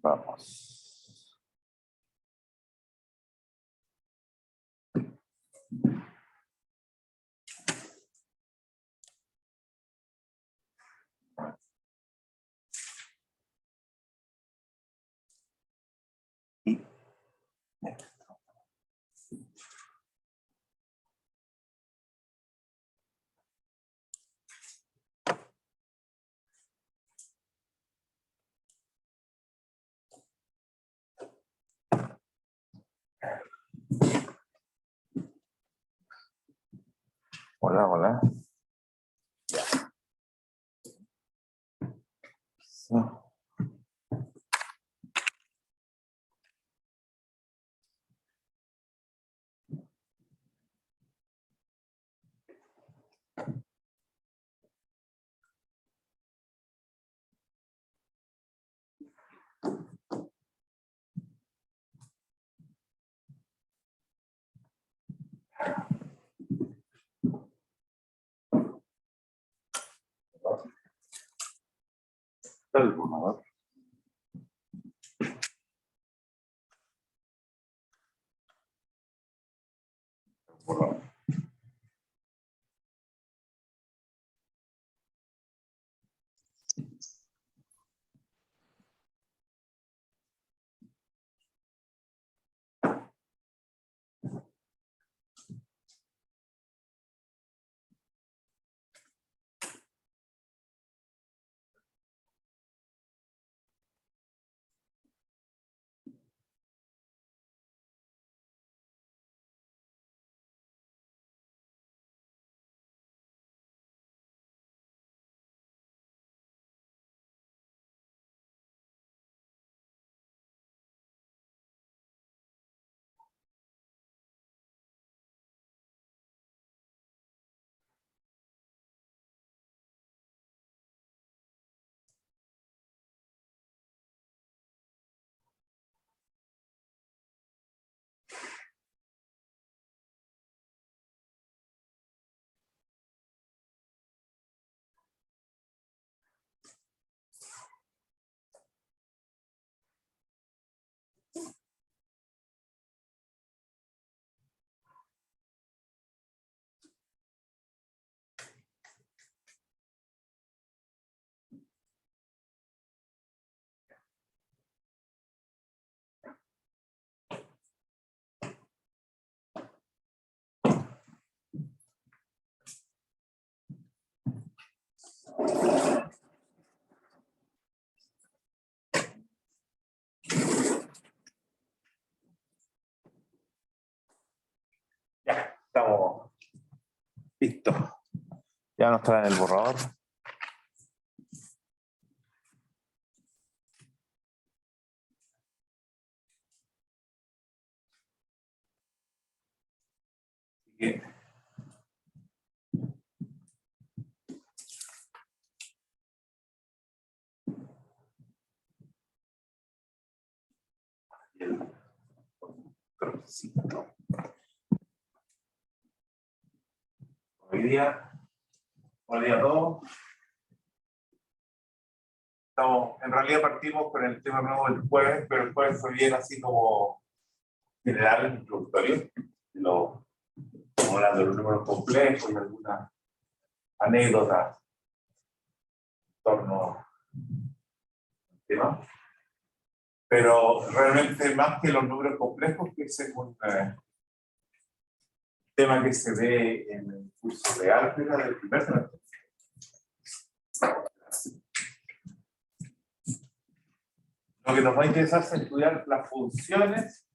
Vamos. Hola, hola. Ya. So. El borrador. Ya, estamos listos. Ya nos traen el borrador. Así que hoy día a todos. En realidad partimos con el tema nuevo del jueves, pero el jueves fue bien así como general, introductorio, como hablando de los números complejos y algunas anécdotas en torno al tema. Pero realmente más que los números complejos, que ese es un tema que se ve en el curso de álgebra del primer semestre. Lo que nos va a interesar es estudiar las funciones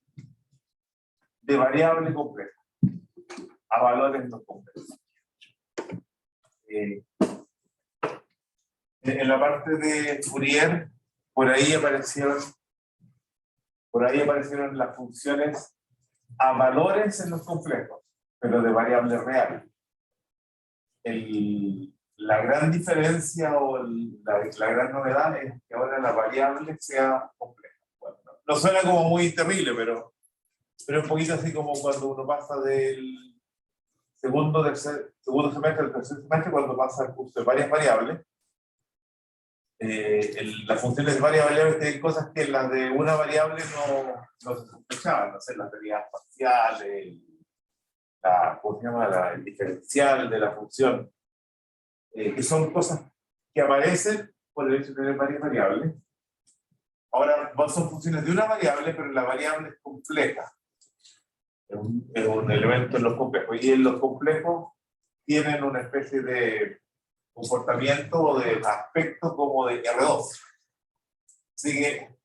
de variable compleja a valores no complejos. En la parte de Fourier, por ahí aparecieron las funciones a valores en los complejos, pero de variable real. La gran diferencia o la gran novedad es que ahora la variable sea compleja. Bueno, no suena como muy terrible, pero es un poquito así como cuando uno pasa del segundo semestre al tercer semestre, cuando pasa el curso de varias variables. las funciones de varias variables tienen cosas que las de una variable no se sospechaban, no sé, las derivadas parciales, ¿cómo se llama? El diferencial de la función, que son cosas que aparecen por el hecho de tener varias variables. Ahora son funciones de una variable, pero la variable es compleja. Es un elemento en los complejos. Y en los complejos tienen una especie de comportamiento o de aspecto como de R2. Así que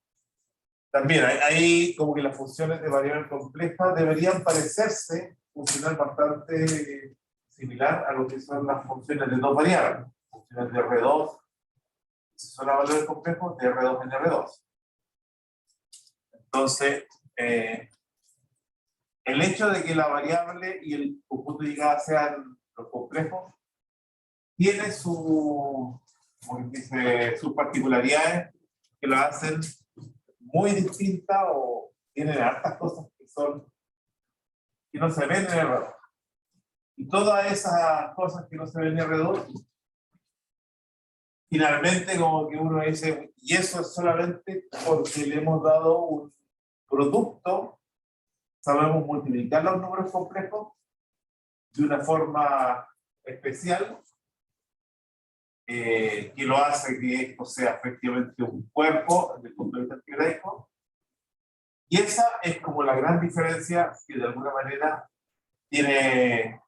también hay como que las funciones de variables complejas deberían parecerse, funcionar bastante similar a lo que son las funciones de dos variables. Funciones de R2, si son las valores complejos, de R2 en R2. Entonces, el hecho de que la variable y el conjunto de llegadas sean los complejos tiene sus particularidades que lo hacen muy distintas o tienen hartas cosas que no se ven en R2. Y todas esas cosas que no se ven en R2, finalmente como que uno dice, y eso es solamente porque le hemos dado un producto, sabemos multiplicar los números complejos de una forma especial, que lo hace que esto sea efectivamente un cuerpo desde el punto de vista algebraico. Y esa es como la gran diferencia que de alguna manera tiene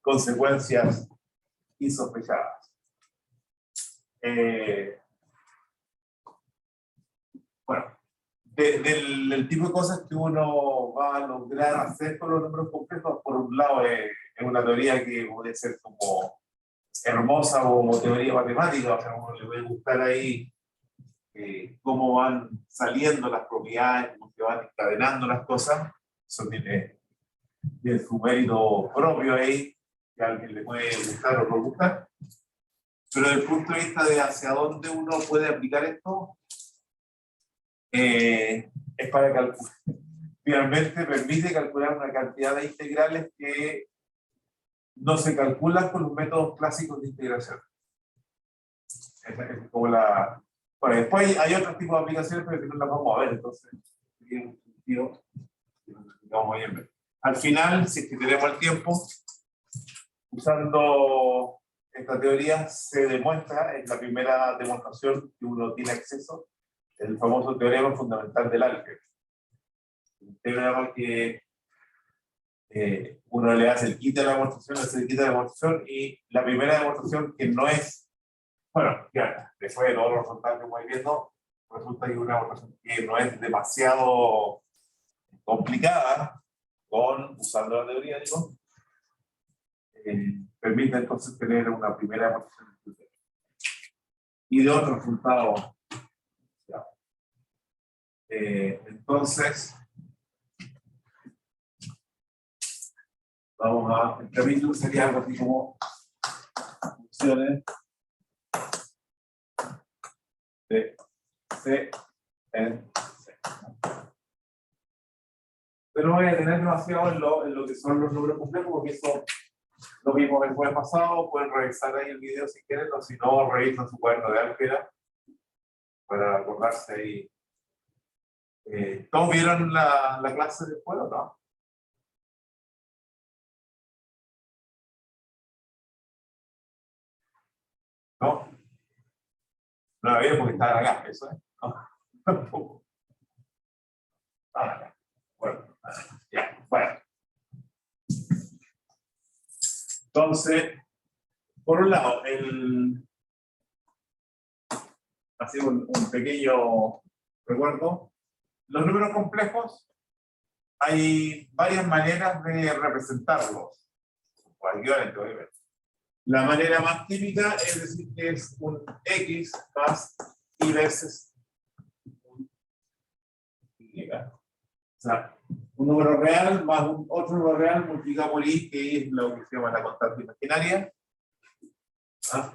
consecuencias insospechadas. Bueno, del tipo de cosas que uno va a lograr hacer con los números complejos, por un lado es una teoría que puede ser como hermosa como teoría matemática, o sea, a uno le puede gustar ahí cómo van saliendo las propiedades, cómo se van encadenando las cosas. Eso tiene su mérito propio ahí, que a alguien le puede gustar o no gustar. Pero desde el punto de vista de hacia dónde uno puede aplicar esto, es para calcular. Finalmente permite calcular una cantidad de integrales que no se calculan con los métodos clásicos de integración. Esa es como la... Bueno, después hay otros tipos de aplicaciones, pero que no las vamos a ver, entonces tiene un sentido que nos explicamos muy bien. Al final, si es que tenemos el tiempo, usando esta teoría se demuestra, es la primera demostración que uno tiene acceso, el famoso teorema fundamental del álgebra. Un teorema que uno le hace el kit de la demostración, le hace el kit de la demostración, y la primera demostración que no es, bueno, ya, después de todos los resultados que vamos viendo, resulta que una demostración que no es demasiado complicada, usando la teoría, digo, permite entonces tener una primera demostración y de otros resultados. Entonces, vamos a, el capítulo sería algo así como funciones de C en C. Pero no voy a tener demasiado en lo que son los números complejos, porque eso lo vimos el jueves pasado. Pueden revisar ahí el video si quieren, o si no, revisan su cuaderno de álgebra para acordarse ahí. ¿Todos vieron la clase del jueves, no? ¿No? No la vieron porque estaban acá, eso es. ¿No? Tampoco. Acá. Bueno, ya, bueno. Entonces, por un lado, así un pequeño recuerdo. Los números complejos, hay varias maneras de representarlos. Obviamente. La manera más típica es decir que es un X más Y veces un Y. O sea, un número real más otro número real multiplicado por Y, que es lo que se llama la constante imaginaria. ¿Ah?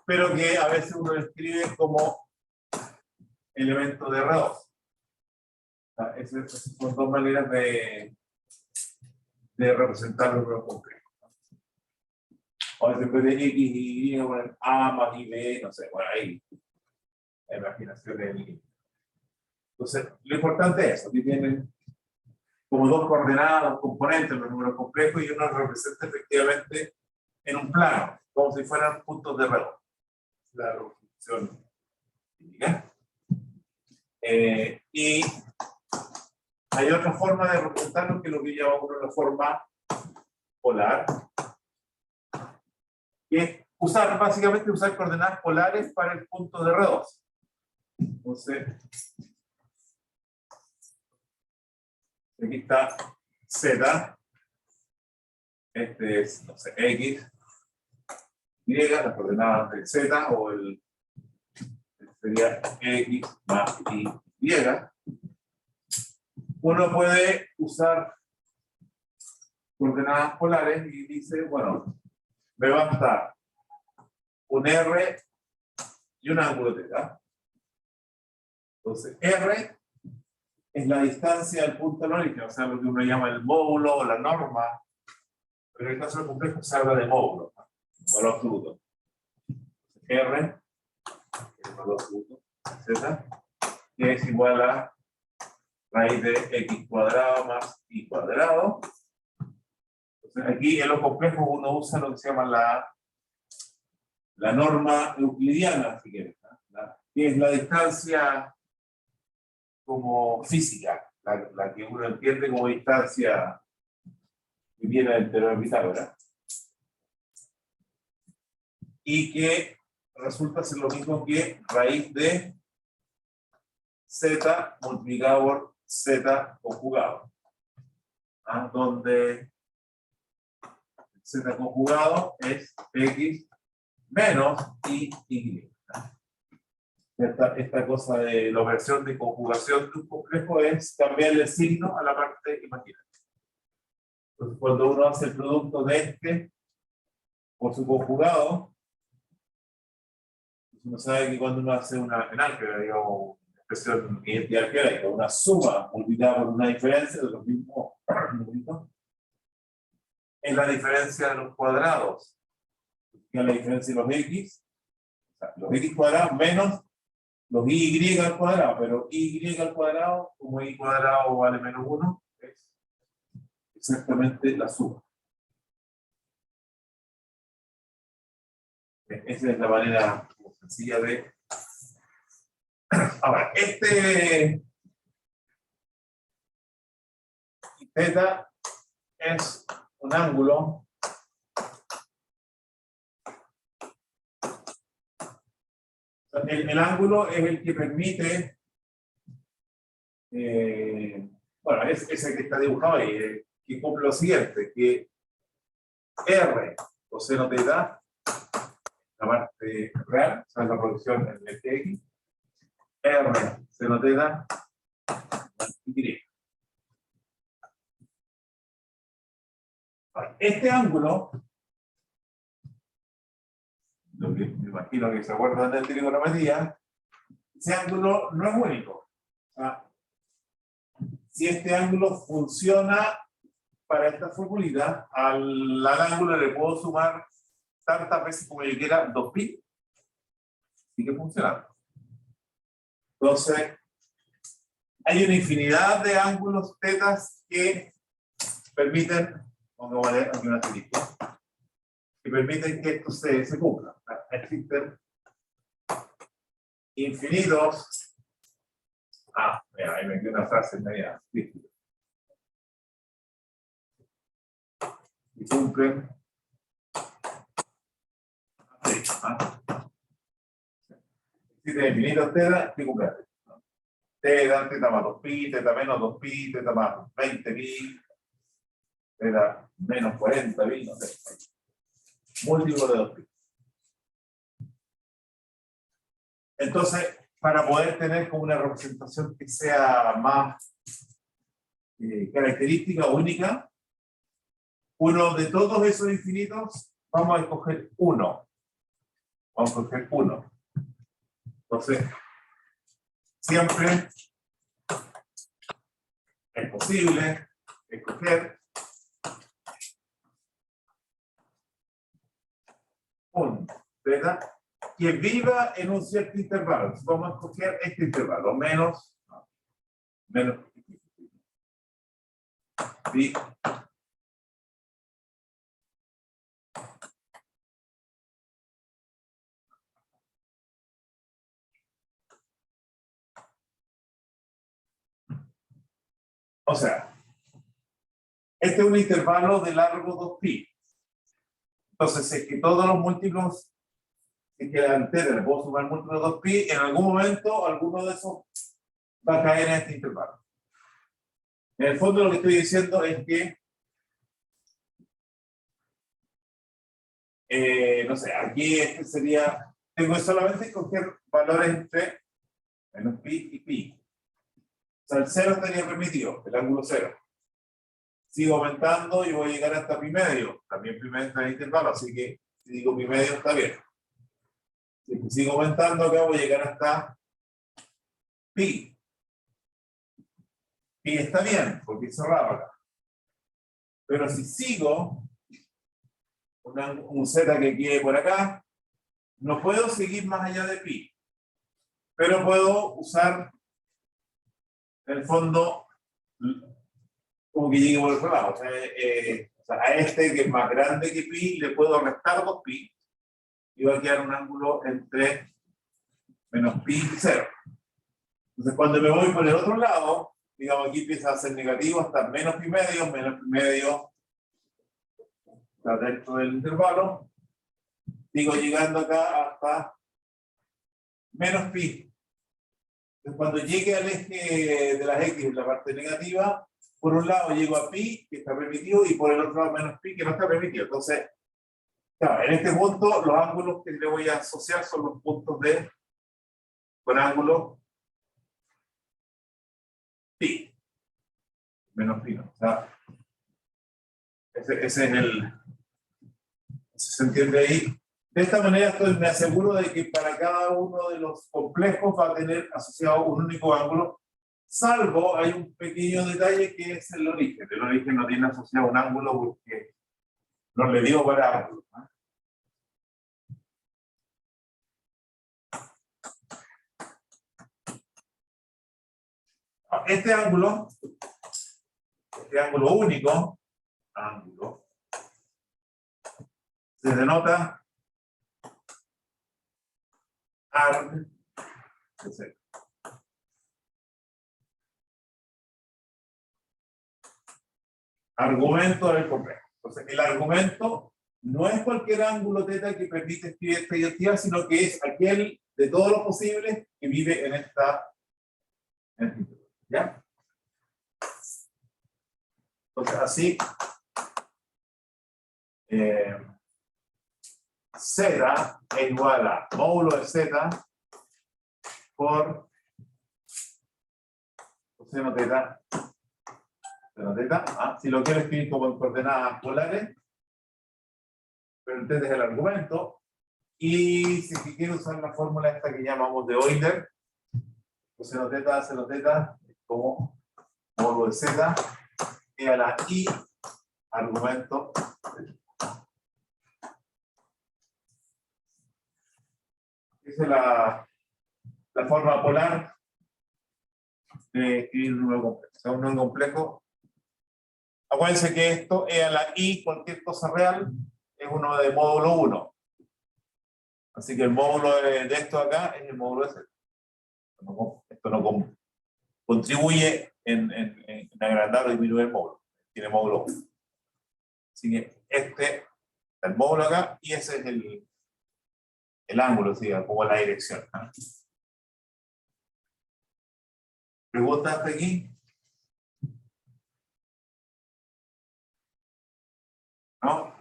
Pero que a veces uno lo escribe como elemento de R2. O sea, esas son dos maneras de representar los números complejos. O en vez de X y Y, poner A más I, B, no sé, bueno, ahí. La imaginación del niño. Entonces, lo importante es eso, que tienen como dos coordenadas, dos componentes, los números complejos, y uno representa efectivamente en un plano, como si fueran puntos de red. La representación típica. Y hay otra forma de representarlo que es lo que llamamos la forma polar, que es básicamente usar coordenadas polares para el punto de R2. Entonces, aquí está Z, este es, no sé, X, Y, las coordenadas de Z, o sería X más Y. Uno puede usar coordenadas polares y dice, bueno, me basta un R y un ángulo θ. Entonces, R es la distancia del punto del origen, o sea, lo que uno llama el módulo o la norma, pero en el caso del complejo se habla de módulo, valor absoluto. R, el valor absoluto, Z, que es igual a raíz de x cuadrado más y cuadrado. Entonces, aquí en los complejos uno usa lo que se llama la norma euclidiana, si quieres, ¿no? Que es la distancia como física, la que uno entiende como distancia que viene del teorema de Pitágoras, y que resulta ser lo mismo que raíz de z multiplicado por z conjugado, ¿ah? Donde z conjugado es x menos y. Esta cosa de la operación de conjugación de un complejo es cambiarle el signo a la parte imaginaria. Entonces, cuando uno hace el producto de este por su conjugado, uno sabe que cuando uno hace una, en álgebra, digamos, una expresión identidad algebraica, una suma multiplicada por una diferencia de los mismos numeritos, es la diferencia de los cuadrados, que es la diferencia de los x, o sea, los x cuadrados menos los y al cuadrado, pero y al cuadrado, como y cuadrado vale menos 1, es exactamente la suma. Esa es la manera sencilla de... Ahora, θ es un ángulo el ángulo es el que permite, bueno, es ese que está dibujado ahí, que cumple lo siguiente, que R coseno θ, la parte real, o sea, la producción en el TX, R seno θ, Y. Este ángulo, lo que me imagino que se acuerdan de trigonometría, ese ángulo no es único. O sea, si este ángulo funciona para esta formulita, al ángulo le puedo sumar tantas veces como yo quiera 2pi, sigue funcionando. Entonces, hay una infinidad de ángulos tetas que permiten, vamos a ver aquí una asterisco, que permiten que esto se cumpla. Existen infinitos. Mira, ahí me quedó una frase media difícil. Y cumplen. Existen infinitos tetas que cumplen. Teta más 2pi, teta menos 2pi, teta más 20pi, teta menos 40pi, no sé. Múltiplo de 2pi. Entonces, para poder tener como una representación que sea más característica, única, uno de todos esos infinitos, vamos a escoger uno. Vamos a escoger uno. Entonces, siempre es posible escoger un teta que viva en un cierto intervalo. Entonces vamos a escoger este intervalo, menos pi. O sea, este es un intervalo de largo 2pi. Entonces, es que todos los múltiplos, es que la entera le puedo sumar múltiplos de 2pi, en algún momento alguno de esos va a caer en este intervalo. En el fondo lo que estoy diciendo es que, no sé, aquí este sería, tengo que solamente escoger valores entre menos pi y pi. O sea, el 0 estaría permitido, el ángulo 0. Sigo aumentando y voy a llegar hasta pi medio. También pi medio está en el intervalo, así que si digo pi medio está bien. Si sigo aumentando acá voy a llegar hasta pi. Pi está bien, porque es cerrado acá. Pero si sigo un z que quede por acá, no puedo seguir más allá de pi. Pero puedo usar, en el fondo, como que llegue por otro lado. O sea, a este que es más grande que pi, le puedo restar 2pi. Y va a quedar un ángulo entre menos pi y 0. Entonces, cuando me voy por el otro lado, digamos, aquí empieza a ser negativo hasta menos pi medio está dentro del intervalo. Sigo llegando acá hasta menos pi. Entonces, cuando llegue al eje de las x en la parte negativa, por un lado llego a pi, que está permitido, y por el otro lado menos pi, que no está permitido. Entonces, claro, en este punto, los ángulos que le voy a asociar son los puntos con ángulo pi. Menos pi, ¿no? O sea, ese es el... ¿Se entiende ahí? De esta manera me aseguro de que para cada uno de los complejos va a tener asociado un único ángulo, salvo hay un pequeño detalle que es el origen. El origen no tiene asociado un ángulo porque no le dio para ángulo, ¿no? Este ángulo único, se denota arg de z. Argumento del complejo. Entonces, el argumento no es cualquier ángulo θ que permite escribir esta identidad, sino que es aquel de todos los posibles que vive en esta entidad. ¿Ya? Entonces, así, z es igual a módulo de z por coseno θ. Si lo quiero escribir como en coordenadas polares, pero entonces es el argumento. Y si quiero usar la fórmula esta que llamamos de Euler, coseno θ, seno θ, como módulo de z, y a la i argumento. Esa es la forma polar de escribir un número complejo. O sea, un número complejo. Acuérdense que esto es a la i, cualquier cosa real, es uno de módulo 1. Así que el módulo de esto acá es el módulo de z. Esto no contribuye en agrandar o disminuir el módulo. Tiene módulo 1. Así que este es el módulo acá y ese es el ángulo, ¿sí? Como la dirección. ¿Preguntas hasta aquí? ¿No?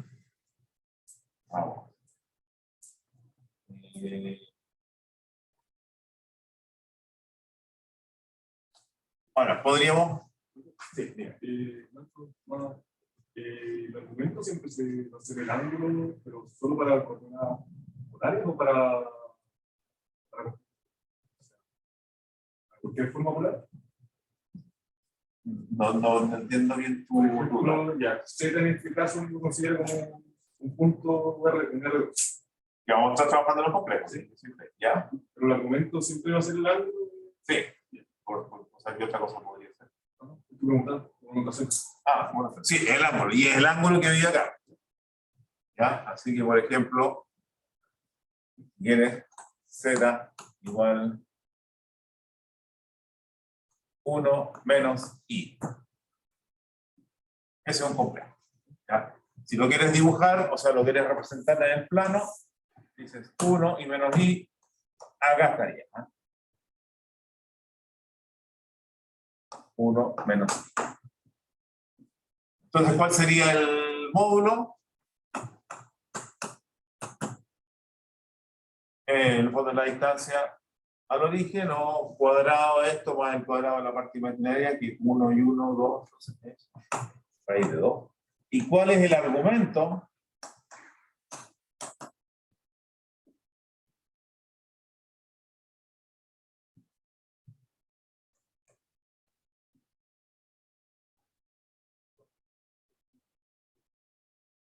Vamos. Ahora, podríamos... Sí, mira. El argumento siempre se hace el ángulo, pero solo para coordenadas polares o para cualquier forma polar. No entiendo bien tu duda. Ya, Z en este caso lo considero como un punto en R2. Que vamos a estar trabajando en los complejos, ¿sí? Siempre, ¿ya? Pero el argumento siempre va a ser el ángulo. Sí. O sea, ¿qué otra cosa podría ser? ¿No? Tú preguntas, no sé. Ah, bueno, sí, el ángulo. Y es el ángulo que vive acá. ¿Ya? Así que, por ejemplo, tienes z igual 1 menos i. Ese es un complejo. ¿Ya? Si lo quieres dibujar, o sea, lo quieres representar en el plano, dices 1 y menos i, acá estaría. 1 menos i. Entonces, ¿cuál sería el módulo? El fondo de la distancia al origen, o cuadrado de esto más el cuadrado de la parte imaginaria, que es 1 y 1, 2, entonces es raíz de 2. ¿Y cuál es el argumento?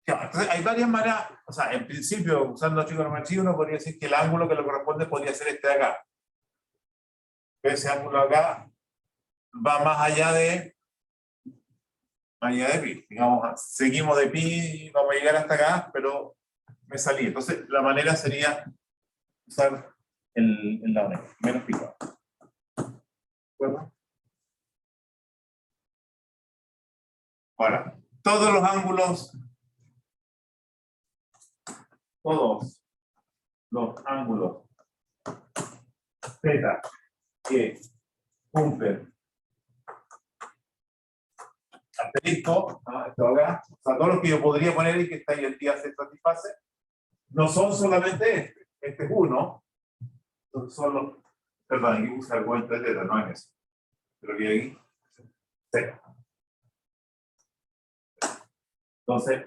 Ya, entonces hay varias maneras, o sea, en principio, usando trigonometría, uno podría decir que el ángulo que le corresponde podría ser este de acá. Ese ángulo acá va más allá de pi. Digamos, seguimos de pi y vamos a llegar hasta acá, pero me salí. Entonces, la manera sería usar el lado negro, menos pi. ¿De acuerdo? Ahora, todos los ángulos θ que cumplen asterisco, ¿no? Esto acá, o sea, todos los que yo podría poner y que está ahí el día se satisface, no son solamente este es uno, entonces son los, perdón, aquí puse argumento de θ, no es eso, pero que aquí, θ. Entonces,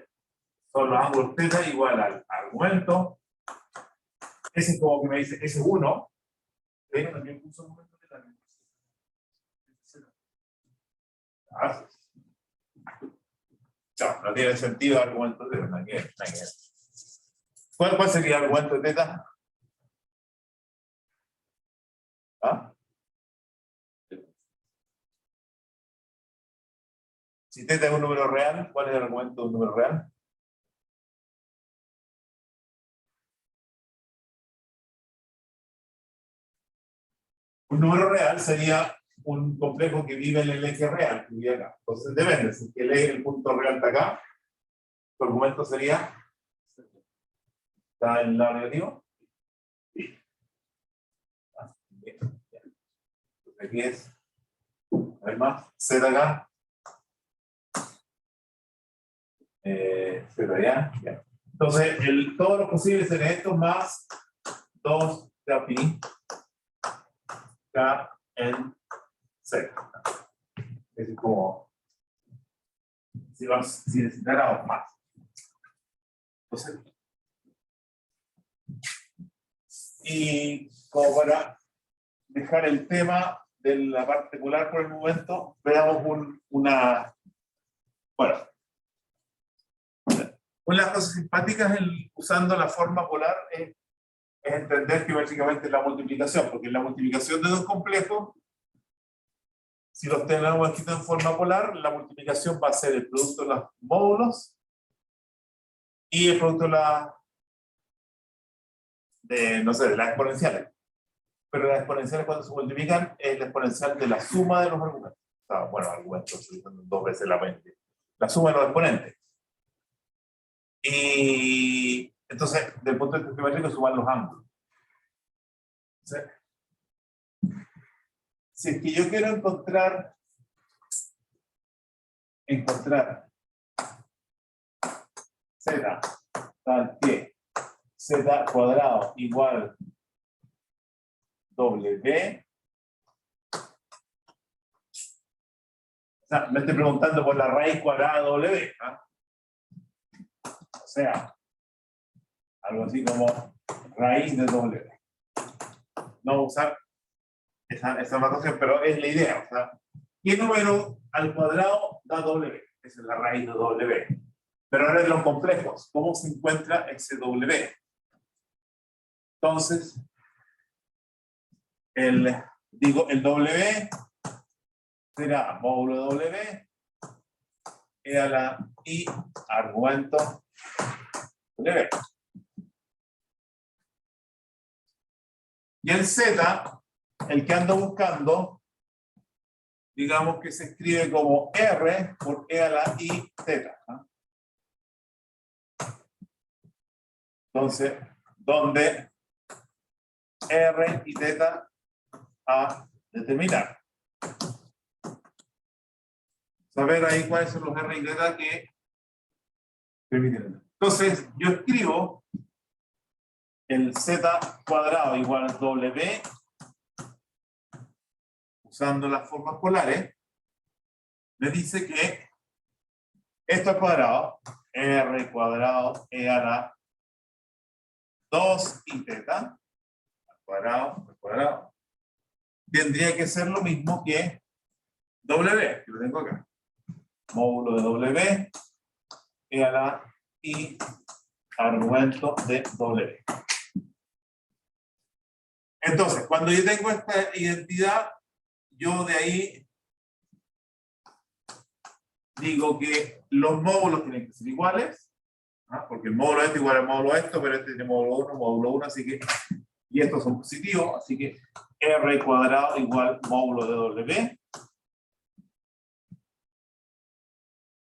son los ángulos θ igual al argumento, ese es como que me dice, ese es 1, También puso argumento de la. ah, no tiene sentido argumento de θ, ¿Cuál sería el argumento de θ? ¿Ah? Si θ es un número real, ¿cuál es el argumento de un número real? Un número real sería un complejo que vive en el eje real, que vive acá. Entonces depende, si el eje, el punto real está acá, tu argumento sería, ¿está en el lado negativo? Sí. Entonces aquí es, a ver más, z acá, z allá, ya. Entonces, todos los posibles serían estos más 2 k pi k en z. Es como si necesitáramos más. Entonces, y como para dejar el tema de la parte polar por el momento, veamos una. Bueno, una de las cosas simpáticas usando la forma polar es entender que básicamente es la multiplicación, porque la multiplicación de dos complejos, si los tenemos escritos en forma polar, la multiplicación va a ser el producto de los módulos y el producto no sé, de las exponenciales. Pero las exponenciales cuando se multiplican es la exponencial de la suma de los argumentos. O sea, bueno, argumentos utilizando dos veces la mente. La suma de los exponentes. Y entonces, del punto de vista geométrico, suman los ángulos. Entonces, si es que yo quiero encontrar z tal que z cuadrado igual w, o sea, me estoy preguntando por la raíz cuadrada de w, ¿eh? O sea, algo así como raíz de w. No usar esa notación, pero es la idea. O sea, ¿qué número al cuadrado da w? Esa es la raíz de w. Pero ahora de los complejos, ¿cómo se encuentra ese w? Entonces, el W será módulo de W e a la I argumento W. Y el Z, el que ando buscando, digamos que se escribe como R por E a la I Z. ¿No? Entonces, donde R y Z a determinar. Saber ahí cuáles son los R y Z que permiten. Entonces, yo escribo el Z cuadrado igual a W usando las formas polares. Me dice que esto al cuadrado, R cuadrado E a la 2 y θ al cuadrado, tendría que ser lo mismo que W, que lo tengo acá. Módulo de W E a la I argumento de W. Entonces, cuando yo tengo esta identidad, yo de ahí digo que los módulos tienen que ser iguales, ¿no? Porque el módulo este igual al módulo esto, pero este tiene módulo 1, así que, y estos son positivos, así que R cuadrado igual módulo de W.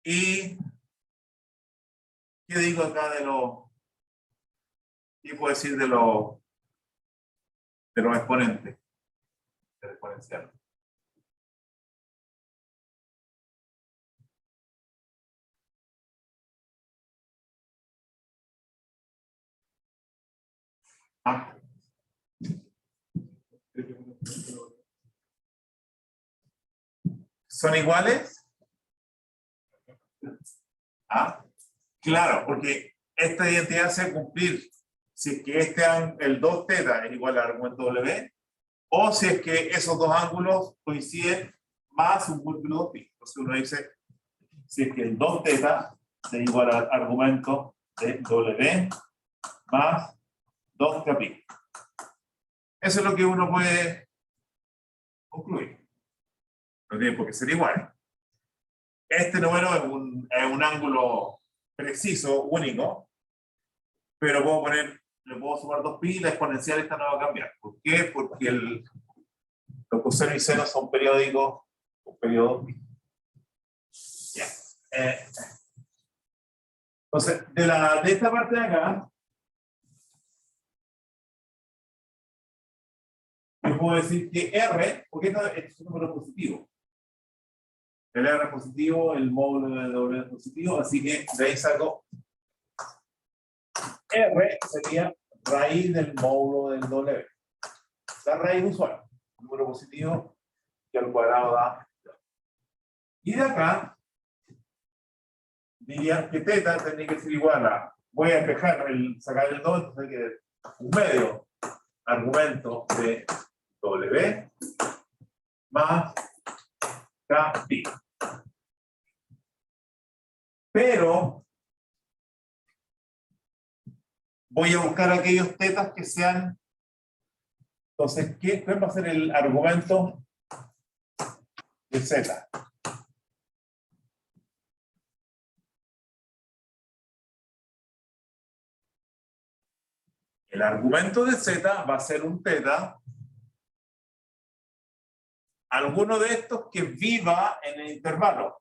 Y, ¿qué digo acá de los, qué puedo decir de los exponentes? Del exponencial. Ah. ¿Son iguales? Ah, claro, porque esta identidad se va a cumplir si es que el 2θ es igual al argumento W, o si es que esos dos ángulos coinciden más un múltiplo de 2π. Entonces uno dice, si es que el 2θ es igual al argumento de W más 2π. Eso es lo que uno puede concluir. No tiene por qué ser igual. Este número es un ángulo preciso, único, pero le puedo sumar 2π y la exponencial esta no va a cambiar. ¿Por qué? Porque los cosenos y senos son periódicos con periodo pi. Ya. Entonces, de esta parte de acá, yo puedo decir que R, porque esto es un número positivo. El R es positivo, el módulo de W es positivo, así que de ahí saco R sería raíz del módulo del W. La raíz usual, número positivo que al cuadrado da. Y de acá, diría que θ tendría que ser igual a, voy a despejar, sacar el 2, entonces hay que un medio argumento de W más Kπ. Pero voy a buscar aquellos tetas que sean. Entonces, ¿cuál va a ser el argumento de Z? El argumento de Z va a ser un teta, alguno de estos que viva en el intervalo.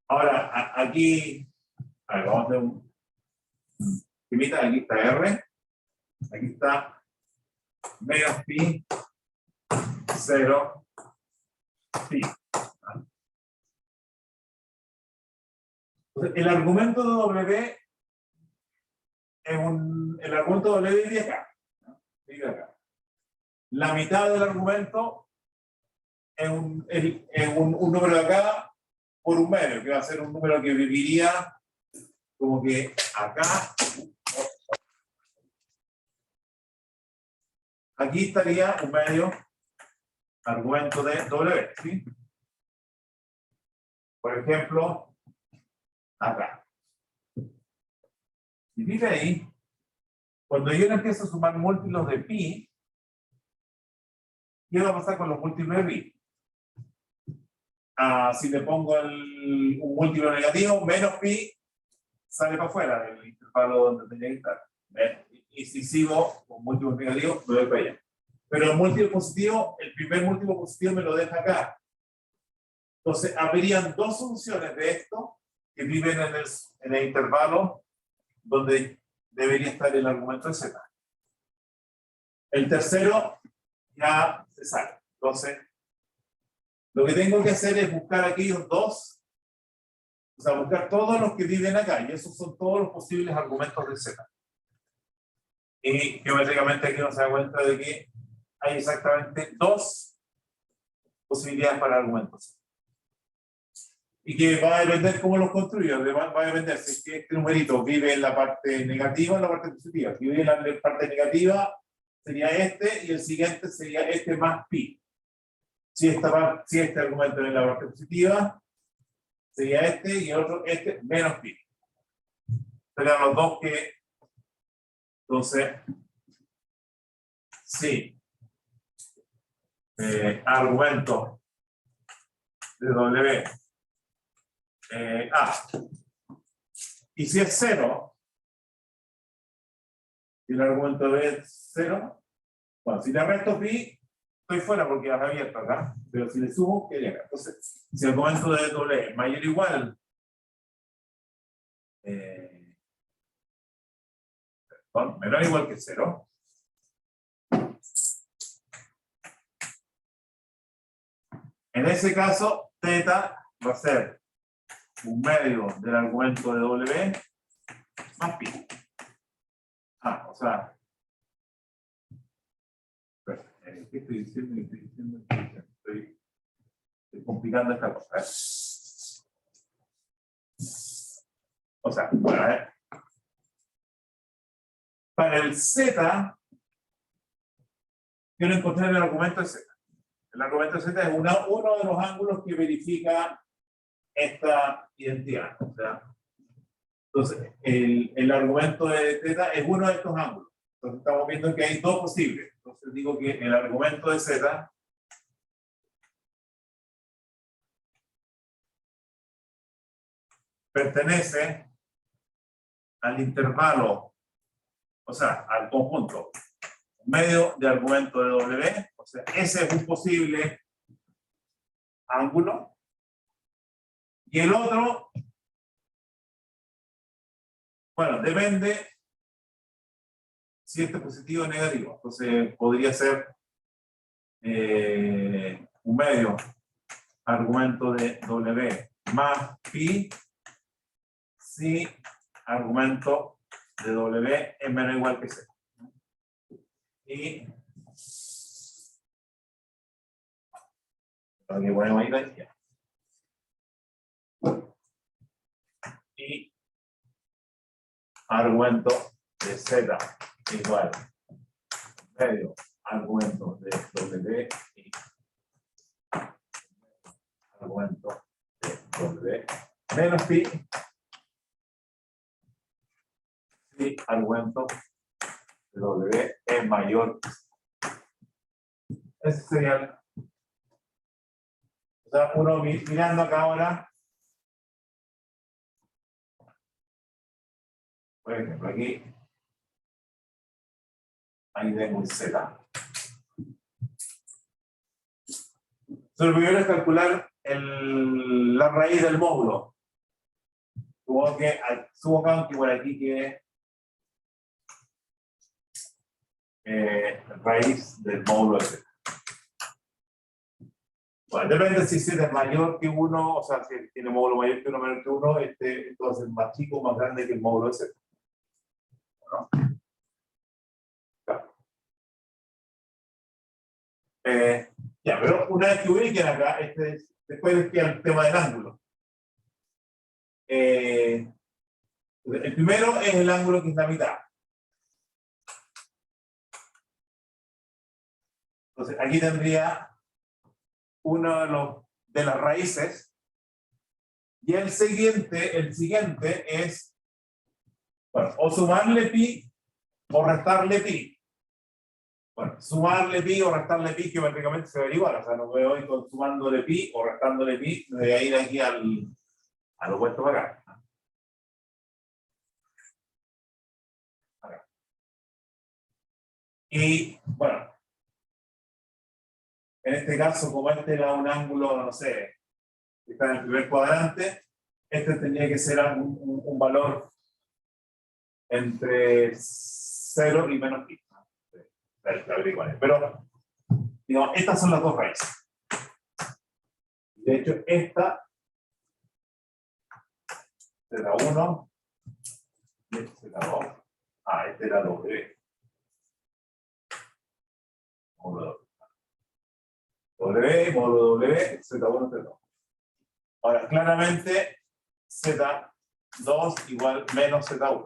Ahora, aquí, a ver, vamos a hacer un esquemita. Aquí está R, aquí está menos pi, 0, pi. Entonces, el argumento de W el argumento de W viene acá. Viene acá. La mitad del argumento es un número de acá por un medio, que va a ser un número que viviría como que acá. Aquí estaría un medio argumento de W, ¿sí? Por ejemplo, acá. Si vive ahí, Cuando yo le empiezo a sumar múltiplos de pi, ¿qué va a pasar con los múltiplos de pi? Si le pongo un múltiplo negativo, menos pi sale para afuera del intervalo donde tenía que estar. Y si sigo con múltiplos negativos, me voy para allá. Pero el múltiplo positivo, el primer múltiplo positivo me lo deja acá. Entonces, habrían dos soluciones de esto que viven en el intervalo donde debería estar el argumento de z. El tercero ya se sale. Entonces, lo que tengo que hacer es buscar aquellos dos, o sea, buscar todos los que viven acá, y esos son todos los posibles argumentos de z. Y geométricamente aquí nos da cuenta de que hay exactamente dos posibilidades para argumentos. Y que va a depender cómo los construyo, va a depender si es que este numerito vive en la parte negativa o en la parte positiva. Si vive en la parte negativa, sería este, y el siguiente sería este más pi. Si este argumento es en la parte positiva, sería este, y el otro este menos pi. Serían los dos que, entonces, sí. Argumento de W A. Y si es 0, si el argumento B es 0, bueno, si le resto pi, estoy fuera porque ya está abierto acá, pero si le sumo, quedaría acá. Entonces, si el argumento de W es mayor o igual, menor o igual que 0, en ese caso, θ va a ser un medio del argumento de W más pi. O sea, ¿qué estoy diciendo? Estoy complicando esta cosa. O sea, para el Z, quiero encontrar el argumento de Z. El argumento de Z es uno de los ángulos que verifica esta identidad. O sea, entonces, el argumento de θ es uno de estos ángulos. Entonces, estamos viendo que hay dos posibles. Entonces, digo que el argumento de Z pertenece al intervalo, o sea, al conjunto medio de argumento de W. O sea, ese es un posible ángulo. Y el otro, bueno, depende si este es positivo o negativo. Entonces, podría ser un medio argumento de W más pi si argumento de W es menos o igual que 0. Y aquí ponemos ahí la izquierda. Y argumento de Z igual medio argumento de W y argumento de W menos pi y argumento de W es mayor. Ese sería el, o sea, uno mirando acá ahora, por ejemplo, aquí ahí tengo el Z. Lo primero es calcular la raíz del módulo. Supongo que por aquí que raíz del módulo de Z. Bueno, depende si Z es mayor que 1, o sea, si tiene módulo mayor que 1, menor que 1, entonces más chico o más grande que el módulo de Z. ¿No? Claro. Ya, pero una vez que ubiquen acá, después queda el tema del ángulo. El primero es el ángulo que es la mitad. Entonces, aquí tendría uno de las raíces. Y el siguiente es, bueno, o sumarle pi o restarle pi. Bueno, sumarle pi o restarle pi geométricamente se va a igual. O sea, no puedo ir con sumándole pi o restándole pi, me voy a ir aquí al opuesto para acá. Y bueno, en este caso, como este era un ángulo, no sé, que está en el primer cuadrante, este tendría que ser un valor entre 0 y menos pi. Pero, digamos, estas son las dos raíces. De hecho, esta, Z1, y esta Z2. Este era W. Módulo W, Z1, Z2. Ahora, claramente, Z2 igual menos Z1.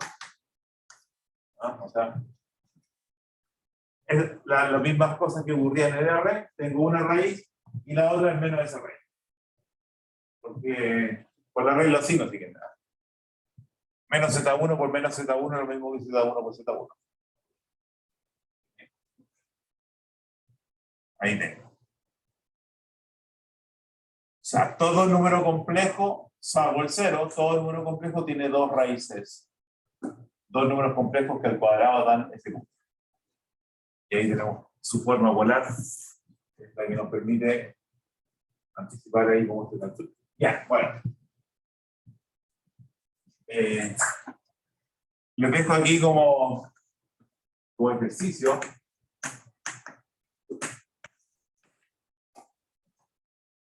O sea, es las mismas cosas que ocurrían en el R, tengo una raíz y la otra es menos esa raíz. Porque por la regla sí no siguen nada. Menos Z1 por menos Z1 es lo mismo que Z1 por Z1. Ahí tengo. O sea, todo número complejo, salvo el 0, todo número complejo tiene dos raíces. Dos números complejos que al cuadrado dan ese punto. Y ahí tenemos su forma polar, que es la que nos permite anticipar ahí cómo se calcula. Ya, bueno. Lo dejo aquí como ejercicio.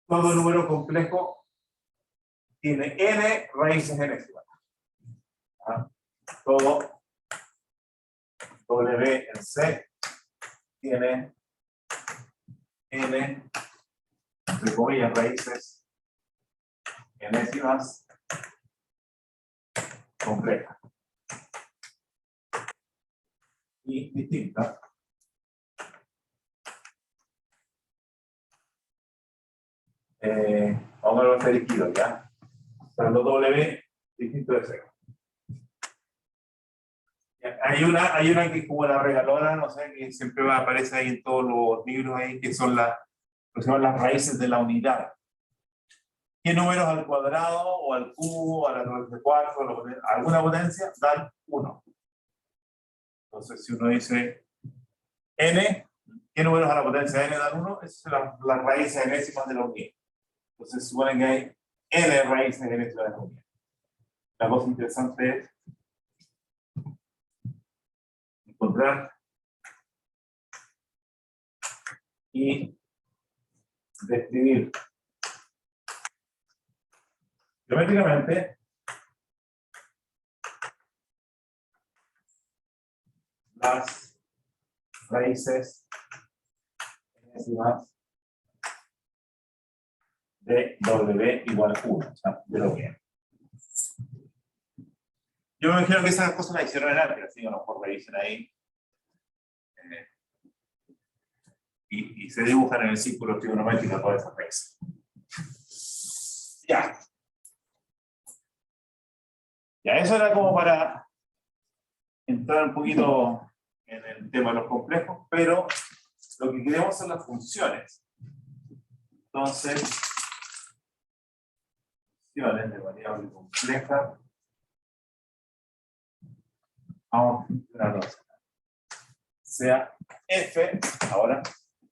Todo número complejo tiene n raíces enésimas. Todo W en C tiene n, entre comillas, raíces enésimas complejas y distintas. Vamos a hacer líquido, ¿ya? Para los W distinto de cero. Hay una que es como la regalona, no sé, que siempre aparece ahí en todos los libros ahí, que son las raíces de la unidad. ¿Qué números al cuadrado, o al cubo, a la raíz de 4, alguna potencia, dan 1? Entonces, si uno dice n, ¿qué números a la potencia n dan 1? Esas son las raíces enésimas de la unidad. Entonces, supone que hay n raíces enésimas de la unidad. La cosa interesante es encontrar y describir geométricamente las raíces enésimas de W igual 1, o sea, de lo que es. Yo me imagino que esas cosas las hicieron en álgebra, así que a lo mejor revisen ahí. Y se dibujan en el círculo trigonométrico todas esas raíces. Ya. Ya, eso era como para entrar un poquito en el tema de los complejos, pero lo que queremos son las funciones. Entonces, funciones de variable compleja. Vamos a una cosa. Sea f, ahora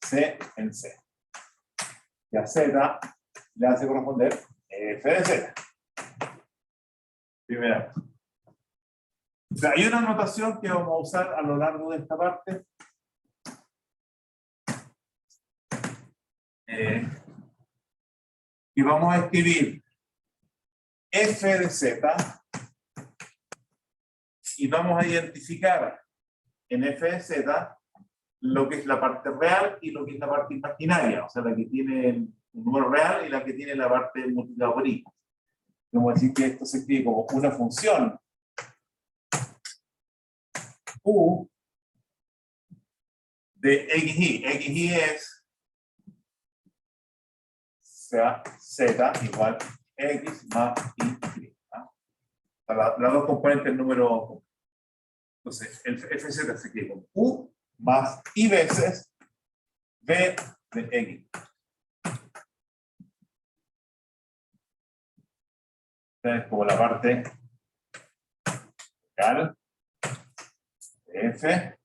c en c. Y a z le hace corresponder f de z. Primera. O sea, hay una notación que vamos a usar a lo largo de esta parte. Y vamos a escribir f de z y vamos a identificar en f de z lo que es la parte real y lo que es la parte imaginaria, o sea, la que tiene un número real y la que tiene la parte multiplicada por i. Vamos a decir que esto se escribe como una función u de xy. Xy es, o sea, z igual x más y. Las dos componentes del número. Entonces, el FZ se queda con U más I veces B de X. Entonces, como la parte local de F,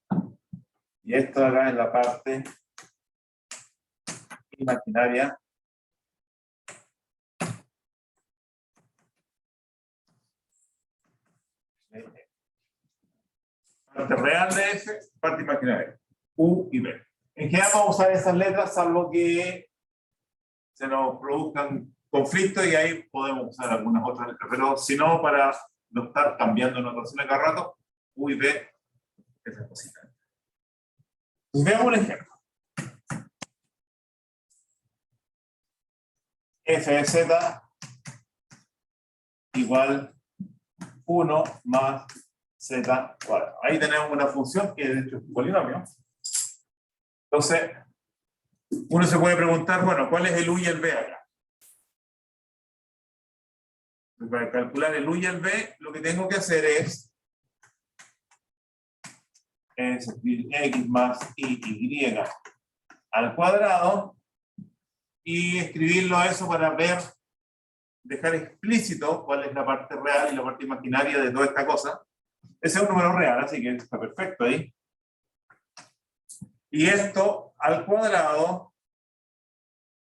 y esto de acá es la parte imaginaria de F. Parte real de F, parte imaginaria, U y B. En general vamos a usar esas letras, salvo que se nos produzcan conflictos y ahí podemos usar algunas otras letras. Pero si no, para no estar cambiando notaciones cada rato, U y B, esas cositas. Entonces, veamos un ejemplo. F de Z igual 1 más Z cuadrado. Ahí tenemos una función que de hecho es un polinomio. Entonces, uno se puede preguntar, bueno, ¿cuál es el U y el B acá? Para calcular el U y el B, lo que tengo que hacer es escribir X más Y al cuadrado y escribirlo a eso para ver, dejar explícito cuál es la parte real y la parte imaginaria de toda esta cosa. Ese es un número real, así que está perfecto ahí. Y esto al cuadrado,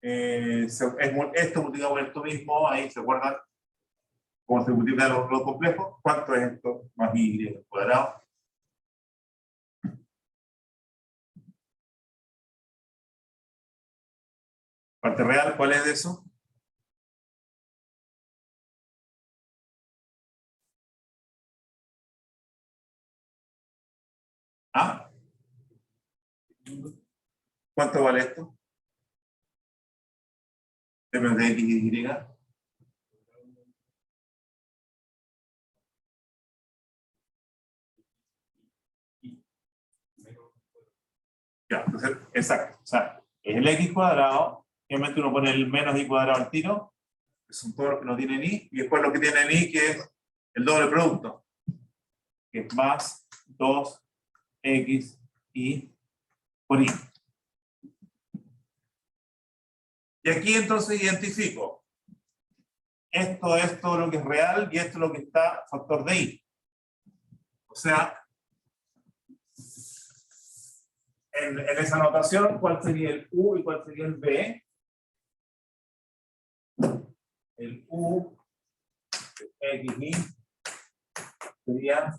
esto multiplicado por esto mismo, ahí se acuerdan cómo se multiplican los complejos. ¿Cuánto es esto? Más Y al cuadrado. Parte real, ¿cuál es de eso? ¿Ah? ¿Cuánto vale esto? Términos de X y Y. Ya, entonces, exacto. O sea, es el X cuadrado, obviamente uno pone el menos Y cuadrado al tiro, que son todos los que no tienen Y, y después lo que tienen Y, que es el doble producto, que es más 2X y por Y. Y aquí entonces identifico, esto es todo lo que es real y esto es lo que está factor de Y. O sea, en esa notación, ¿cuál sería el U y cuál sería el B? El U de X y sería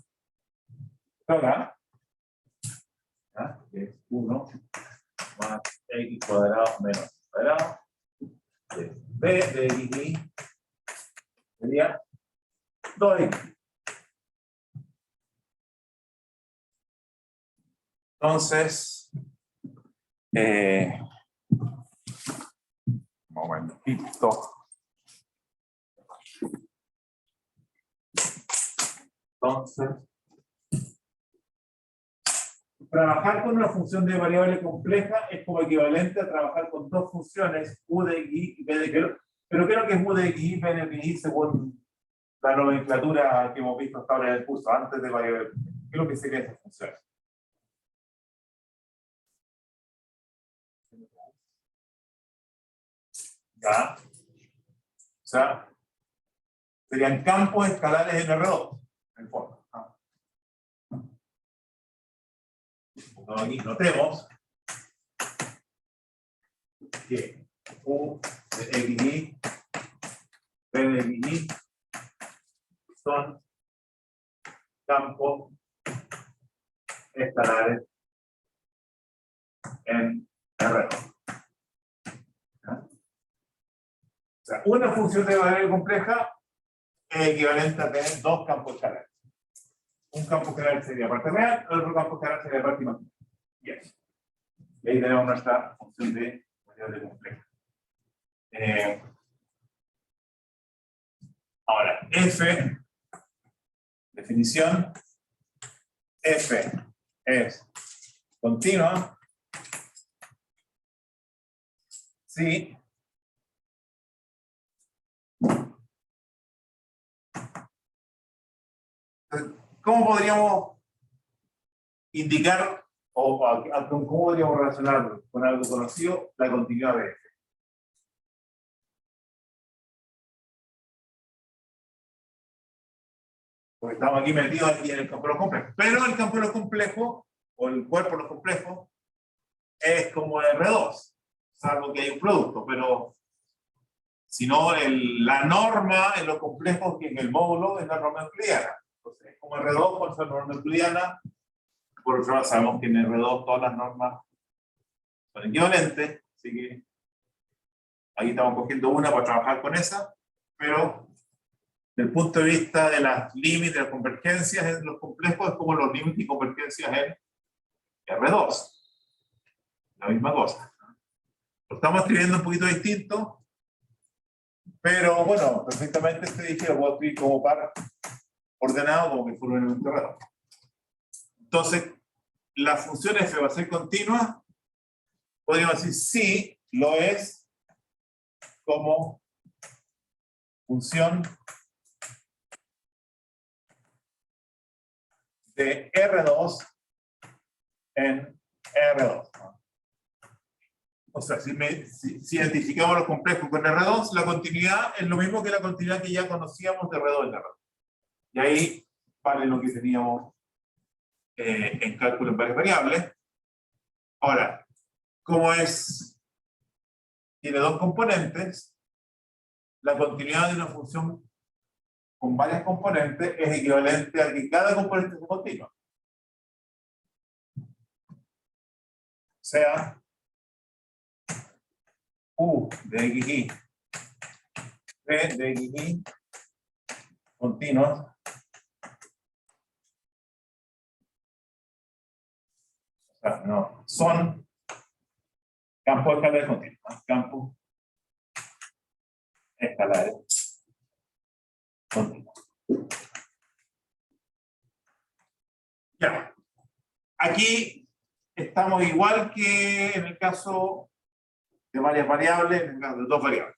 acá, que es 1 más X cuadrado menos X cuadrado. B de X y sería 2X. Entonces, un momentito. Entonces, trabajar con una función de variable compleja es como equivalente a trabajar con dos funciones, U de X y B de X. Pero creo que es U de X y B de X según la nomenclatura que hemos visto hasta ahora en el curso, antes de variable. ¿Qué es lo que serían esas funciones? ¿Ya? O sea, serían campos escalares en R2, en el fondo. Aquí notemos que U de X y B de X y son campos escalares en R2. O sea, una función de variable compleja es equivalente a tener dos campos escalares. Un campo escalar sería parte real, el otro campo escalar sería parte imaginaria. Yes. Y ahí tenemos nuestra función de variable compleja. Ahora, F, definición, F es continua si ¿cómo podríamos indicar, ¿cómo podríamos relacionar con algo conocido? La continuidad de F. Porque estamos aquí metidos aquí en el campo de los complejos. Pero el campo de los complejos, o el cuerpo de los complejos, es como R2, salvo que hay un producto, pero si no, la norma en los complejos, que en el módulo, es la norma euclidiana. Entonces, es como R2 con esa norma euclidiana. Por otro lado, sabemos que en R2 todas las normas son equivalentes, así que ahí estamos cogiendo una para trabajar con esa, pero desde el punto de vista de las límites, de las convergencias en los complejos, es como los límites y convergencias en R2. La misma cosa. Lo estamos escribiendo un poquito distinto, pero bueno, perfectamente este dije lo puedo escribir como par ordenado, como que fuera un elemento redondo. Entonces, la función f va a ser continua. Podríamos decir sí, lo es como función de R2 en R2. O sea, si identificamos los complejos con R2, la continuidad es lo mismo que la continuidad que ya conocíamos de R2 en R2. Y ahí vale lo que teníamos en cálculo en varias variables. Ahora, como tiene dos componentes, la continuidad de una función con varias componentes es equivalente a que cada componente sea continua. O sea, U de xy, V de xy, continuos, o sea, no, son campos escalares continuos, campos escalares continuos. Ya, aquí estamos igual que en el caso de varias variables, en el caso de dos variables.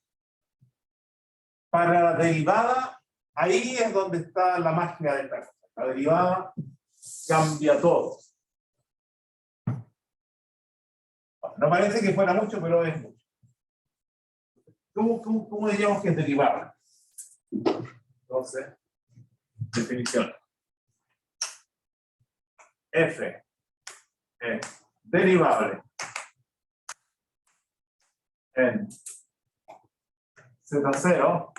Para la derivada, ahí es donde está la magia de esta cosa. La derivada cambia todo. No parece que fuera mucho, pero es mucho. ¿Cómo diríamos que es derivada? Entonces, definición. F es derivable en Z0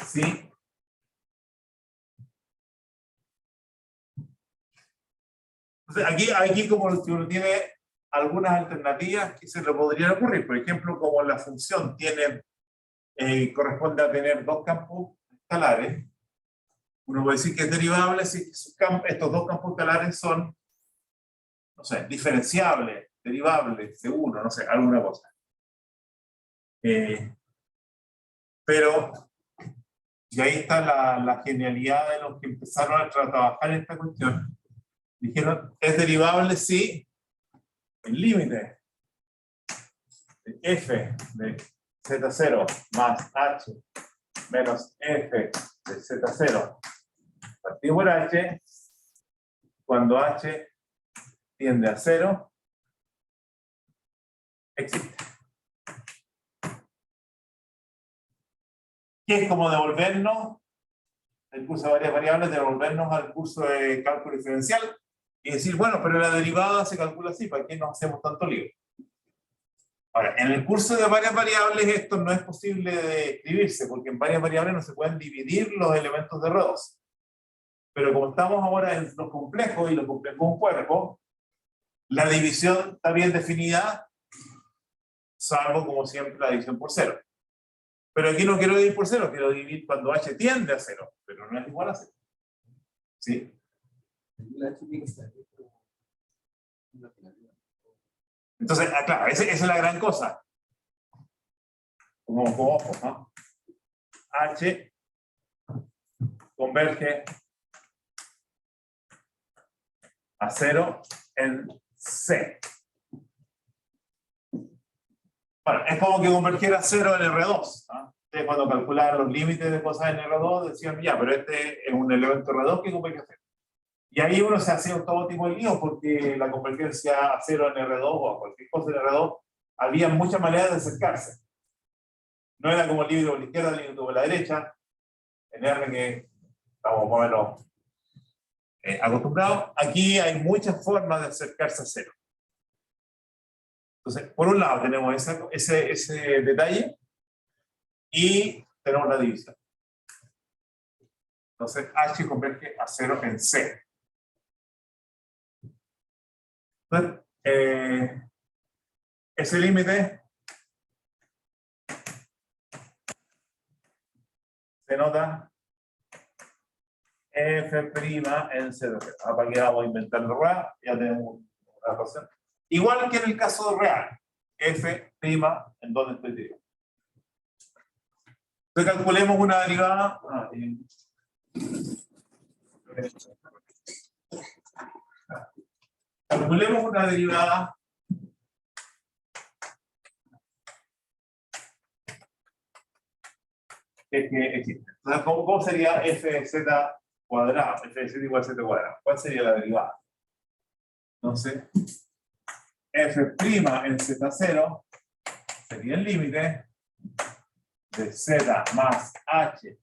si entonces aquí como si uno tiene algunas alternativas que se le podrían ocurrir. Por ejemplo, como la función corresponde a tener dos campos escalares, uno puede decir que es derivable si estos dos campos escalares son, no sé, diferenciables, derivables de uno, no sé, alguna cosa. Pero, y ahí está la genialidad de los que empezaron a trabajar esta cuestión. Dijeron, es derivable si el límite de f de z0 más h menos f de z0 partido por h, cuando h tiende a 0, existe. Que es como devolvernos el curso de varias variables, devolvernos al curso de cálculo diferencial y decir, bueno, pero la derivada se calcula así, ¿para qué nos hacemos tanto lío? Ahora, en el curso de varias variables esto no es posible de escribirse, porque en varias variables no se pueden dividir los elementos de R2. Pero como estamos ahora en los complejos, y los complejos un cuerpo, la división está bien definida, salvo como siempre la división por 0. Pero aquí no quiero dividir por 0, quiero dividir cuando h tiende a 0, pero no es igual a 0. ¿Sí? Entonces, claro, esa es la gran cosa. Como ojo, ¿no? H converge a 0 en C. Bueno, es como que convergiera a 0 en R2. ¿No? Cuando calculaban los límites de cosas en R2 decían, ya, pero este es un elemento R2 que converge a 0. Y ahí uno se hace todo tipo de líos porque la convergencia a 0 en R2 o a cualquier cosa en R2, había muchas maneras de acercarse. No era como el límite por la izquierda, el límite por la derecha, en R que estamos más o menos acostumbrados. Aquí hay muchas formas de acercarse a 0. Entonces, por un lado tenemos ese detalle y tenemos la división. Entonces, H converge a 0 en C. Entonces, ese límite se nota F' en 0. Para que vamos a inventar la rueda, ya tenemos una ecuación. Igual que en el caso real, F' en donde estoy derivando. Entonces calculemos una derivada. Calculemos una derivada que existe. Entonces, ¿cómo sería fz cuadrado? Fz igual a z cuadrado. ¿Cuál sería la derivada? Entonces, f' en z0 sería el límite de z más h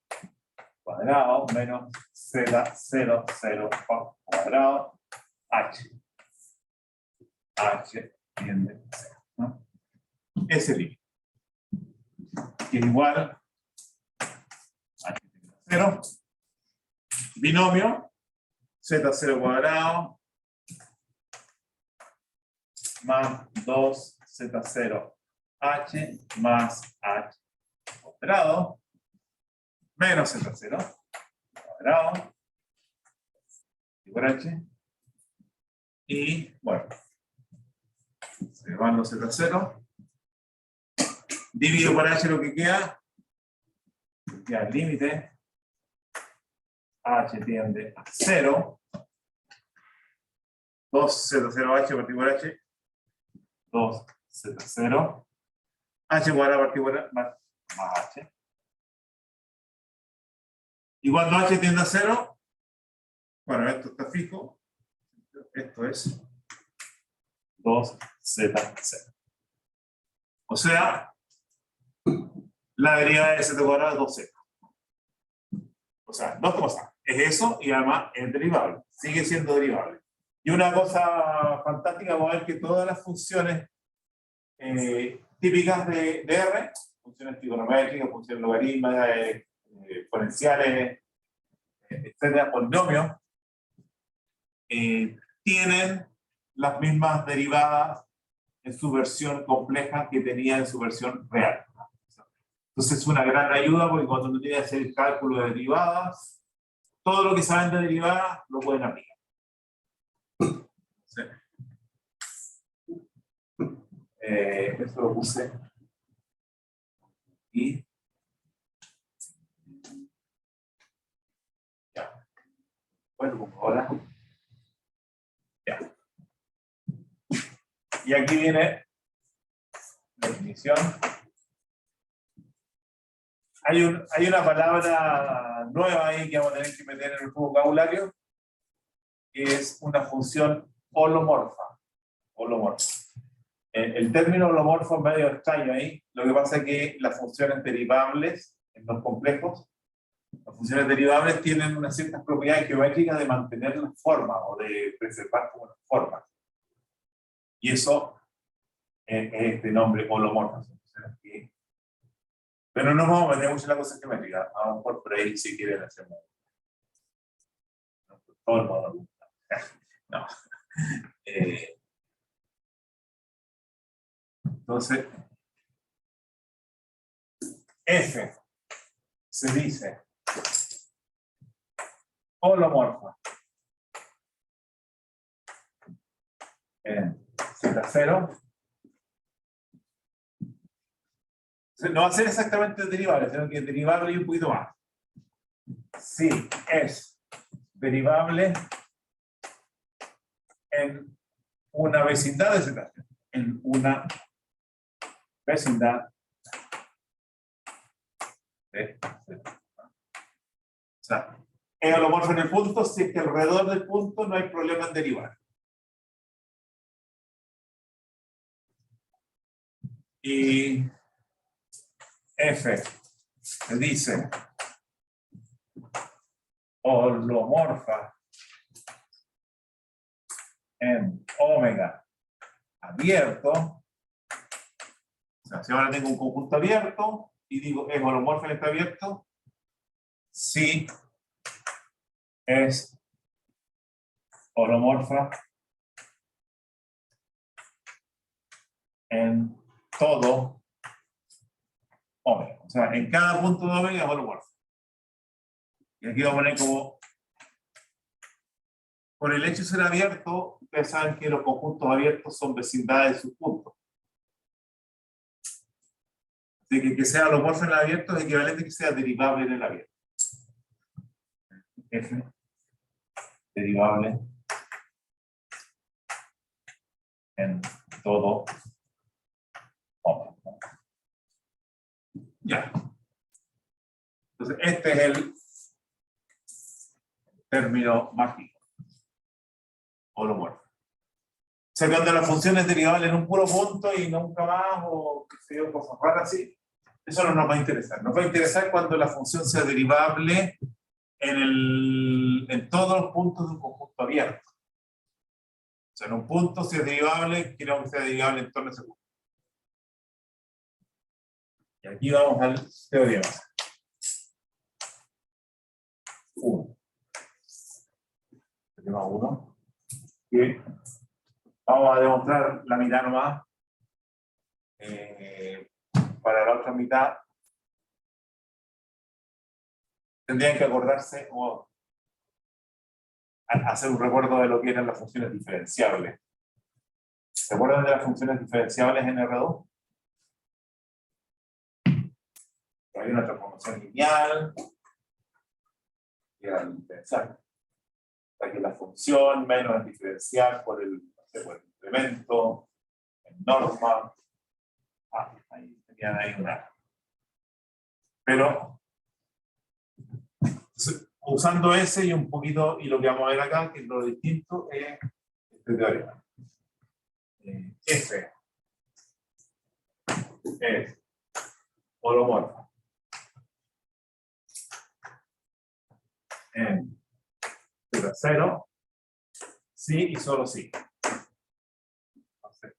cuadrado menos z0 cuadrado h. H tiende a 0. ¿No? Ese límite. Que es igual a h tiende a 0. Binomio z0 cuadrado más 2z0 h más h cuadrado menos z0 cuadrado igual a h. Y bueno, se van los z0. Divido por h lo que queda. Ya el límite. H tiende a 0. 2z0h partido por h. 2z0. H cuadrado partido por más h. Y cuando h tiende a 0, bueno, esto está fijo. Esto es 2z0. O sea, la derivada de z cuadrado es 2z. O sea, dos cosas. Es eso y además es derivable. Sigue siendo derivable. Y una cosa fantástica, vamos a ver que todas las funciones típicas de R, funciones trigonométricas, funciones logarítmicas, exponenciales, etcétera, polinomios, tienen las mismas derivadas en su versión compleja que tenía en su versión real. Entonces es una gran ayuda porque cuando uno tiene que hacer el cálculo de derivadas, todo lo que saben de derivadas lo pueden aplicar. ¿Sí? Esto lo puse. Y ya. Bueno, ahora. Ya. Y aquí viene la definición. Hay una palabra nueva ahí que vamos a tener que meter en el vocabulario, que es una función holomorfa. El término holomorfo es medio extraño ahí. Lo que pasa es que las funciones derivables en los complejos, las funciones derivables tienen unas ciertas propiedades geométricas de mantener la forma o de preservar como las formas. Y eso es este nombre holomorfa. Pero no nos vamos a meter mucho en la cosa geométrica. A lo mejor por ahí si quieren hacemos. Todo el modo. No. Entonces, F se dice holomorfa en Z0. No va a ser exactamente derivable, sino que es derivable y un poquito más. Sí, es derivable en una vecindad de Z. En una vecindad de Z. O sea, Es holomorfo en el punto si es que alrededor del punto no hay problema en derivar. Y F se dice holomorfa en omega abierto. O sea, si ahora tengo un conjunto abierto y digo es holomorfa en este abierto, sí es holomorfa en todo omega. O sea, en cada punto de omega es holomorfa. Y aquí voy a poner como, por el hecho de ser abierto, ustedes saben que los conjuntos abiertos son vecindades de sus puntos. Así que sea holomorfo en el abierto es equivalente a que sea derivable en el abierto. F, derivable en todo omega. Ya. Entonces, este es el término mágico. Holomorfo. O sea, cuando la función es derivable en un puro punto y nunca más, o qué sé yo, cosas raras así, eso no nos va a interesar. Nos va a interesar cuando la función sea derivable en todos los puntos de un conjunto abierto. O sea, en un punto, si es derivable, quiero que sea derivable en torno a ese punto. Y aquí vamos al teorema. 1. Teorema 1. Y vamos a demostrar la mitad nomás. Para la otra mitad tendrían que acordarse o hacer un recuerdo de lo que eran las funciones diferenciables. ¿Se acuerdan de las funciones diferenciables en R2? Hay una transformación lineal y era el diferencial. O sea que la función menos el diferencial por el incremento, en norma. Ahí tenían ahí una. Pero usando ese y un poquito, y lo que vamos a ver acá, que es lo distinto, es este teorema. F es holomorfa en 0, sí y solo sí. Entonces,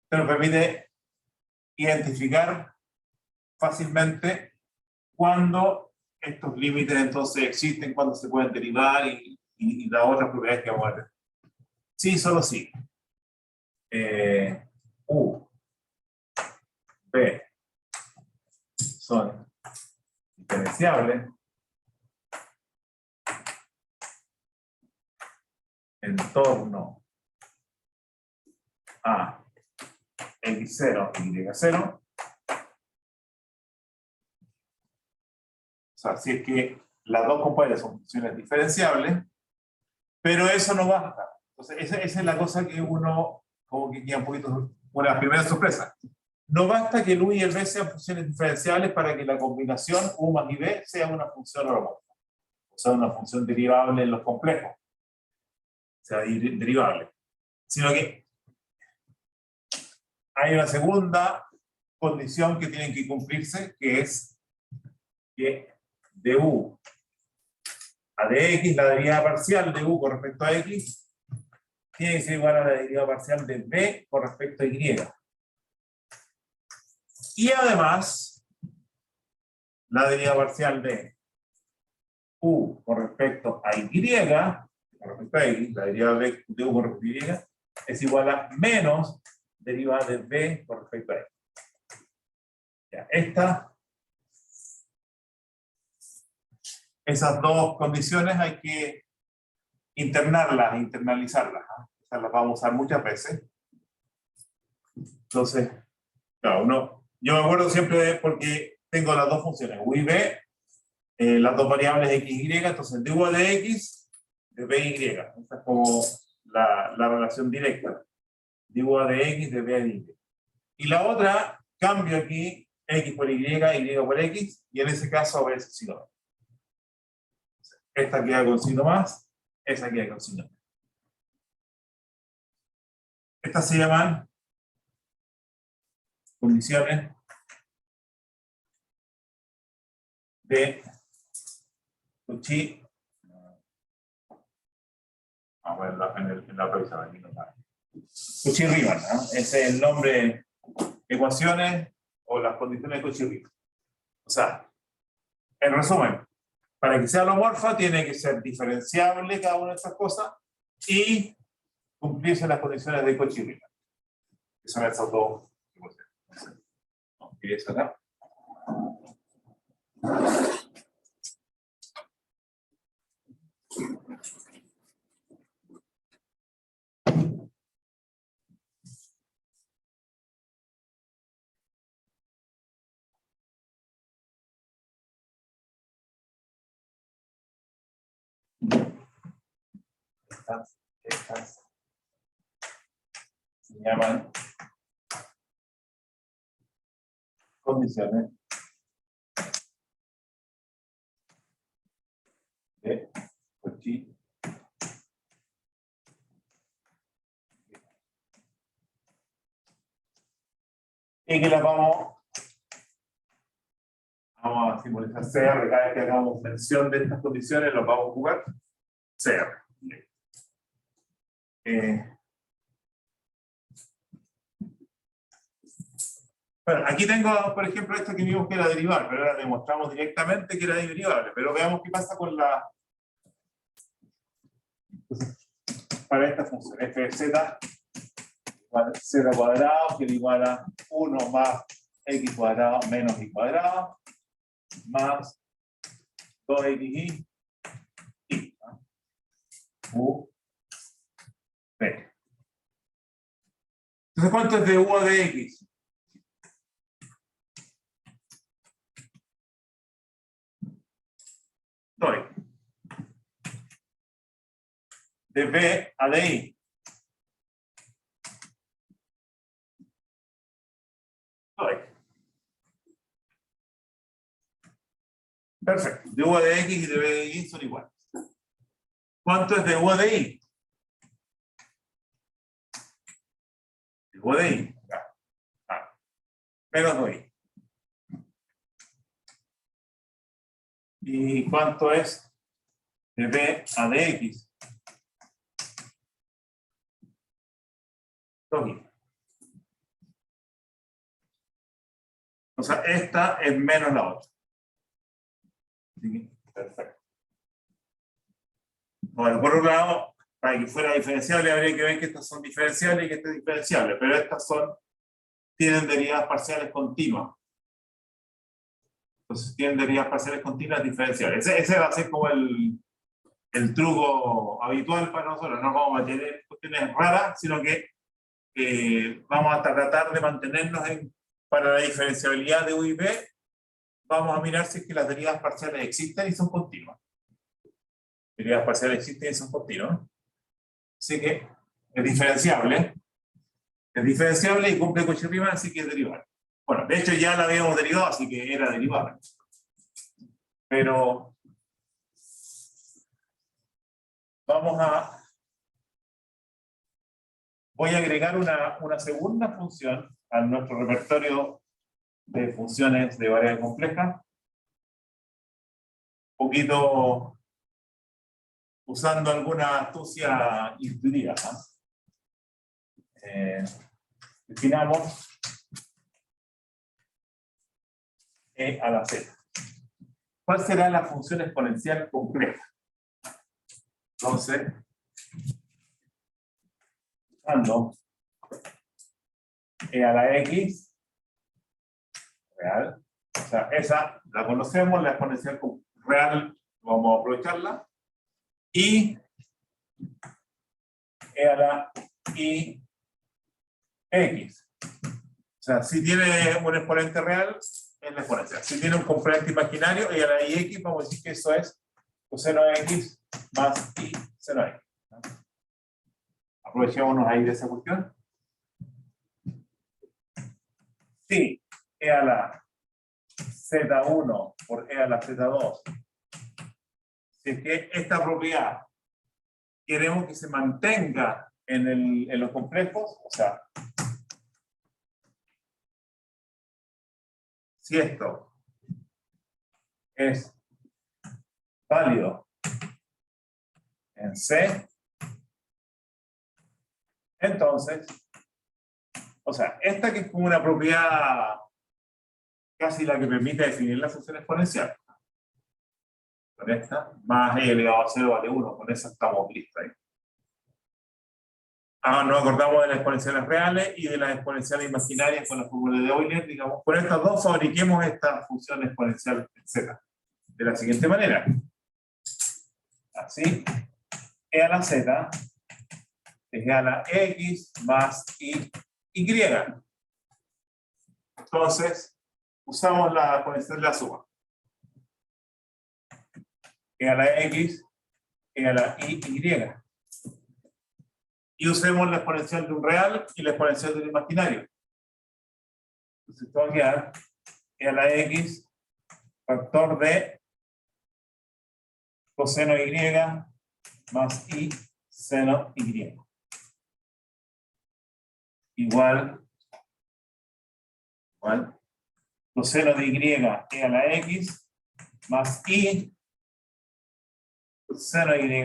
esto nos permite identificar fácilmente cuándo estos límites entonces existen, cuándo se pueden derivar y las otras propiedades que vamos a ver. Sí, solo sí. U, B son diferenciables en torno a X0 y Y0. O sea, si es que las dos componentes son funciones diferenciables, pero eso no basta. Entonces, esa es la cosa que uno, como que queda un poquito, una primera sorpresa. No basta que el U y el B sean funciones diferenciables para que la combinación U más I B sea una función holomorfa. O sea, una función derivable en los complejos. O sea, derivable. Sino que hay una segunda condición que tiene que cumplirse, que es que de U a dx, la derivada parcial de U con respecto a X, tiene que ser igual a la derivada parcial de B con respecto a Y. Y además, la derivada parcial de U con respecto a Y, con respecto a X, la derivada de U con respecto a Y, es igual a menos derivada de B con respecto a X. Ya, esas dos condiciones hay que internarlas, internalizarlas. Esas las vamos a usar muchas veces. Entonces, claro, yo me acuerdo siempre de, porque tengo las dos funciones, U y B, las dos variables X y Y, entonces de U a de X, de B y Y. Esta es como la relación directa. De U a de X, de B a de Y. Y la otra, cambio aquí X por Y, Y por X, y en ese caso va a ser signo menos. Esta queda con signo más, esa queda con signo menos. Estas se llaman condiciones de Cauchy. Vamos a verlo en la prueba aquí nomás. Cauchy-Riemann, ¿no? Ese es el nombre, ecuaciones o las condiciones de Cauchy-Riemann. O sea, en resumen, para que sea holomorfa tiene que ser diferenciable cada una de estas cosas y cumplirse las condiciones de Cauchy-Riemann. Que son esas dos. Eso acá. Estas se llaman condiciones de Cauchy. Y que las vamos a simbolizar CR, cada vez que hagamos mención de estas condiciones, los vamos a jugar CR. Bueno, aquí tengo, por ejemplo, esta que vimos que era derivable, pero ahora demostramos directamente que era derivable. Pero veamos qué pasa con la... Para esta función, f de z igual a z cuadrado, que es igual a 1 más x cuadrado menos y cuadrado, más 2xy, y, ¿no? U, b. Entonces, ¿cuánto es de u de x? Doy. De b a de i. Doy. Perfecto. De u de x y de b de i son iguales. ¿Cuánto es de u de i? De u de i. Menos 2i. ¿Y cuánto es de b a de x? 2i. O sea, esta es menos la otra. ¿Sí? Perfecto. Bueno, por un lado, para que fuera diferenciable, habría que ver que estas son diferenciables y que esta es diferenciable, pero estas tienen derivadas parciales continuas. Entonces, tienen derivadas parciales continuas diferenciables. Ese va a ser como el truco habitual para nosotros. No vamos a tener cuestiones raras, sino que vamos a tratar de mantenernos para la diferenciabilidad de U y B, vamos a mirar si es que las derivadas parciales existen y son continuas. Derivadas parciales existen y son continuas. Así que es diferenciable y cumple Cauchy-Riemann, así que es derivable. Bueno, de hecho ya la habíamos derivado, así que era derivable. Pero voy a agregar una segunda función a nuestro repertorio de funciones de variable compleja. Un poquito usando alguna astucia intuitiva, ¿no? Definamos e a la z. ¿Cuál será la función exponencial compleja? Entonces, usando e a la x real, o sea, esa la conocemos, la exponencial real, vamos a aprovecharla, y e a la i x. O sea, si tiene un exponente real, es la exponencial. Si tiene un componente imaginario, e a la i x, vamos a decir que eso es coseno de x más i seno de x. Aprovechémonos ahí de esa cuestión. Sí, e a la Z1 por E a la Z2. Si es que esta propiedad queremos que se mantenga en los complejos, o sea, si esto es válido en C, entonces, o sea, esta que es como una propiedad casi la que permite definir la función exponencial. Con esta, más e elevado a 0 vale 1, con esa estamos listos ahí. Nos acordamos de las exponenciales reales y de las exponenciales imaginarias con la fórmula de Euler, digamos, con estas dos fabriquemos esta función exponencial z, de la siguiente manera. Así, e a la z es e a la x más y. Entonces, usamos la exponencial de la suma. E a la x, e a la y. Y usemos la exponencial de un real y la exponencial de un imaginario. Entonces, esto va a quedar e a la x factor de coseno y más y seno y. Igual coseno de y e a la x más y seno y e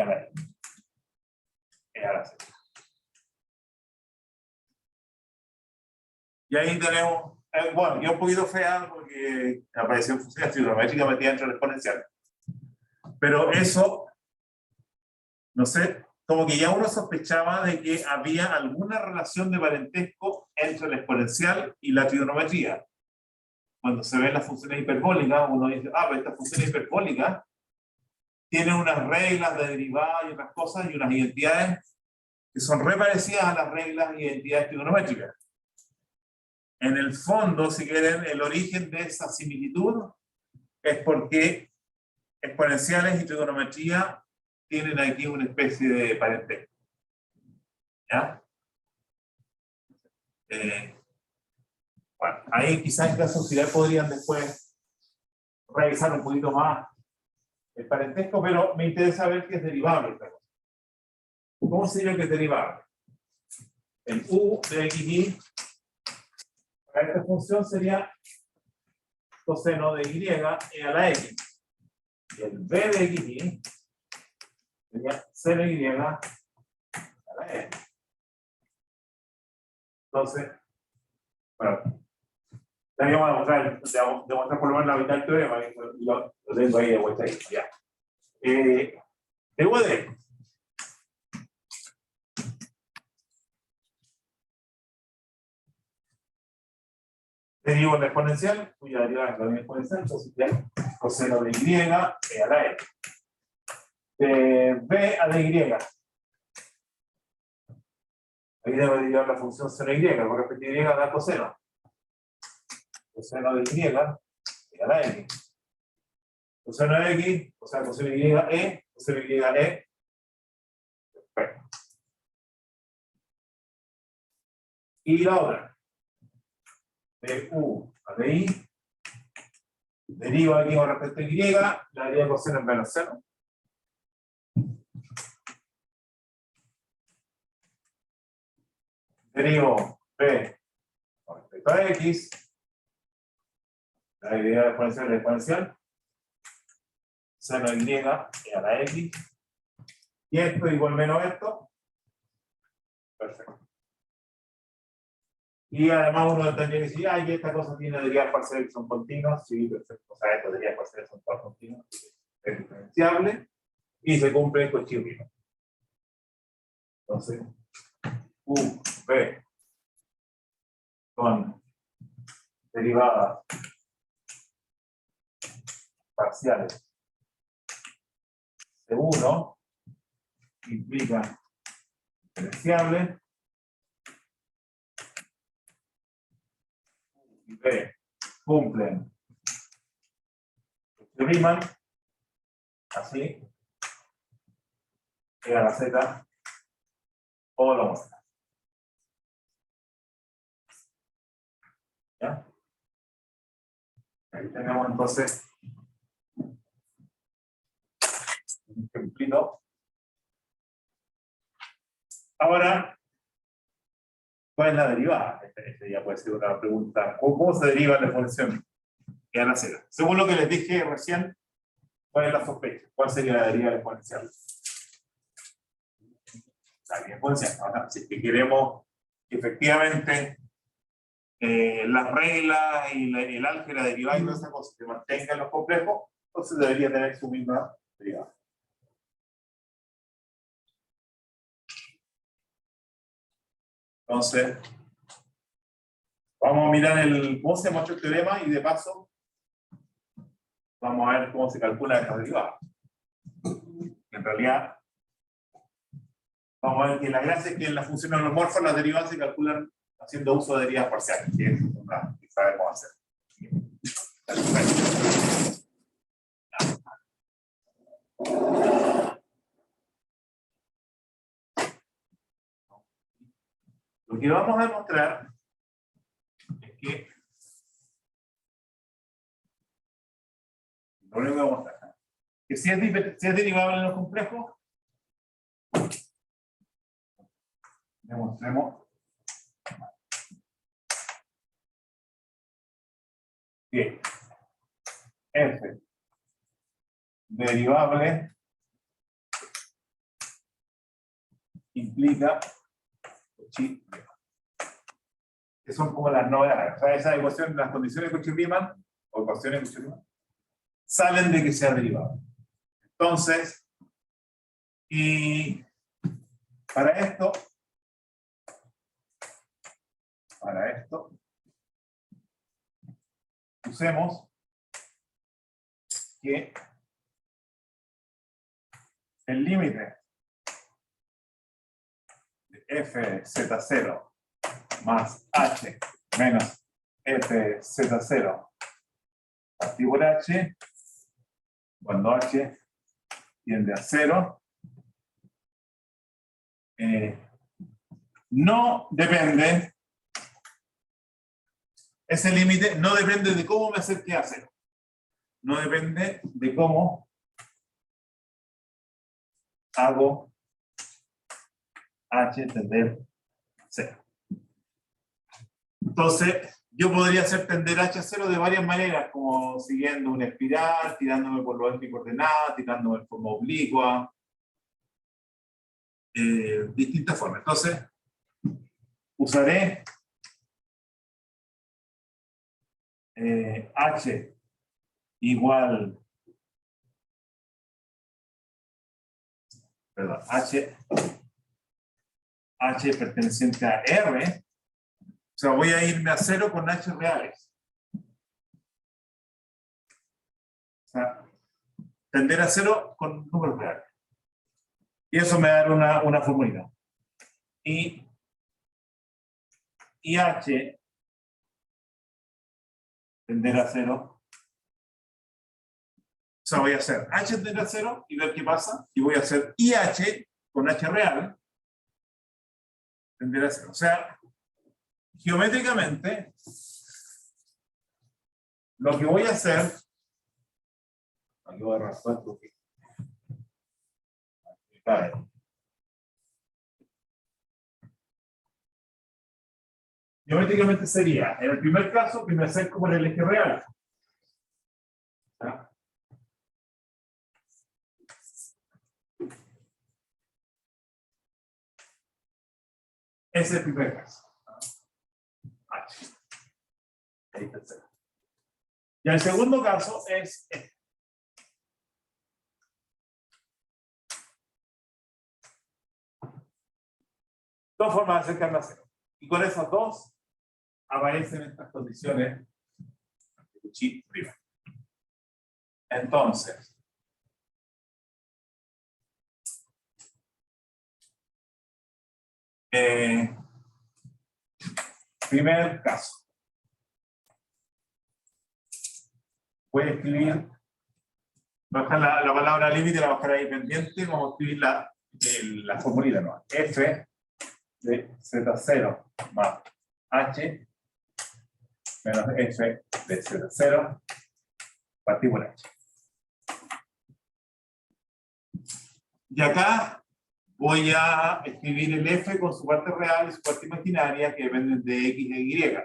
a la x. E a la z. Y ahí tenemos, bueno, yo un poquito fea porque apareció función trigonométrica metida dentro del exponencial. Pero eso, no sé, como que ya uno sospechaba de que había alguna relación de parentesco entre el exponencial y la trigonometría. Cuando se ven las funciones hiperbólicas, uno dice, pues estas funciones hiperbólicas tienen unas reglas de derivada y otras cosas y unas identidades que son re parecidas a las reglas y identidades trigonométricas. En el fondo, si quieren, el origen de esa similitud es porque exponenciales y trigonometría tienen aquí una especie de parentesco. ¿Ya? Bueno, ahí quizás en la sociedad podrían después revisar un poquito más el parentesco, pero me interesa ver qué es derivable esta cosa. ¿Cómo sería que es derivable? El u de xy para esta función sería coseno de y e a la x. Y el b de xy sería seno y a la x. Entonces, bueno, deberíamos demostrar por lo menos la mitad del teorema, lo tengo ahí de vuelta ahí. Ya. El u de x. Derivo la exponencial, cuya derivada es la misma exponencial, entonces ya coseno de y e a la x. B a de y. Ahí debo derivar la función seno y, con respecto a y da coseno. Coseno de y e a la x. Coseno de x, o sea, coseno de y coseno de y. Perfecto. Y la otra. De u a de y, deriva aquí con respecto a y, la deriva de coseno es menos seno. Derivo b con respecto a x, la deriva de exponencial es exponencial, seno y e a la x, y esto igual menos esto. Perfecto. Y además uno tendría que decir, y esta cosa tiene derivadas parciales que son continuas. Sí, perfecto. O sea, estas derivadas parciales son todas continuas. Es diferenciable. Y se cumple el cochino. Entonces, u, b, con derivadas parciales de 1 implica diferenciable. Y b cumplen el Riemann, así, e a la z, o lo muestra. ¿Ya? Ahí tenemos entonces un ejemplito. Ahora, ¿cuál es la derivada? Esta ya puede ser una pregunta. ¿Cómo se deriva la exponencial que van a hacer? Según lo que les dije recién, ¿cuál es la sospecha? ¿Cuál sería la derivada del exponencial? La exponencial. Ahora, si es que queremos que efectivamente las reglas y el álgebra derivada y todas esas cosas se mantengan los complejos, entonces debería tener su misma derivada. Entonces, vamos a mirar cómo se muestra el teorema y de paso vamos a ver cómo se calcula esta derivada. En realidad, vamos a ver que la gracia es que en las funciones holomorfas las derivadas se calculan haciendo uso de derivadas parciales, que es una que sabemos hacer. Lo que vamos a demostrar es que lo único que vamos a mostrar que si es derivable en los complejos, demostremos que f derivable implica que son como las novedades. O sea, esa ecuación, las condiciones de Cauchy-Riemann o ecuaciones de Cauchy-Riemann salen de que sea derivable. Entonces, y para esto, usemos que el límite de f de z0 más h menos f de z0 partido por h, cuando h tiende a 0, no depende, ese límite no depende de cómo me acerque a 0. No depende de cómo hago h tender a 0. Entonces, yo podría hacer tender h a 0 de varias maneras, como siguiendo una espiral, tirándome por los ejes y coordenadas, tirándome en forma oblicua, distintas formas. Entonces, usaré h igual, perdón, h perteneciente a R, o sea, voy a irme a 0 con h reales. O sea, tender a 0 con números reales. Y eso me da una formulita. Y h tender a 0. O sea, voy a hacer h tender a 0 y ver qué pasa. Y voy a hacer IH con h real tender a 0. O sea, geométricamente, lo que voy a hacer, aquí voy a arrastrar porque aquí cae. Geométricamente sería, en el primer caso, que me acerco por el eje real. ¿Ah? Ese es el primer caso. H. Ahí está el 0. Y el segundo caso es este. Dos formas de acercarme a 0. Y con esas dos aparecen estas condiciones de Cauchy-Riemann. Entonces, primer caso. Voy a escribir, voy a dejar la palabra límite, la voy a dejar ahí pendiente, vamos a escribir la formulita nueva. F de Z0 más H menos F de Z0 partido por h. Y acá voy a escribir el f con su parte real y su parte imaginaria que dependen de x e y.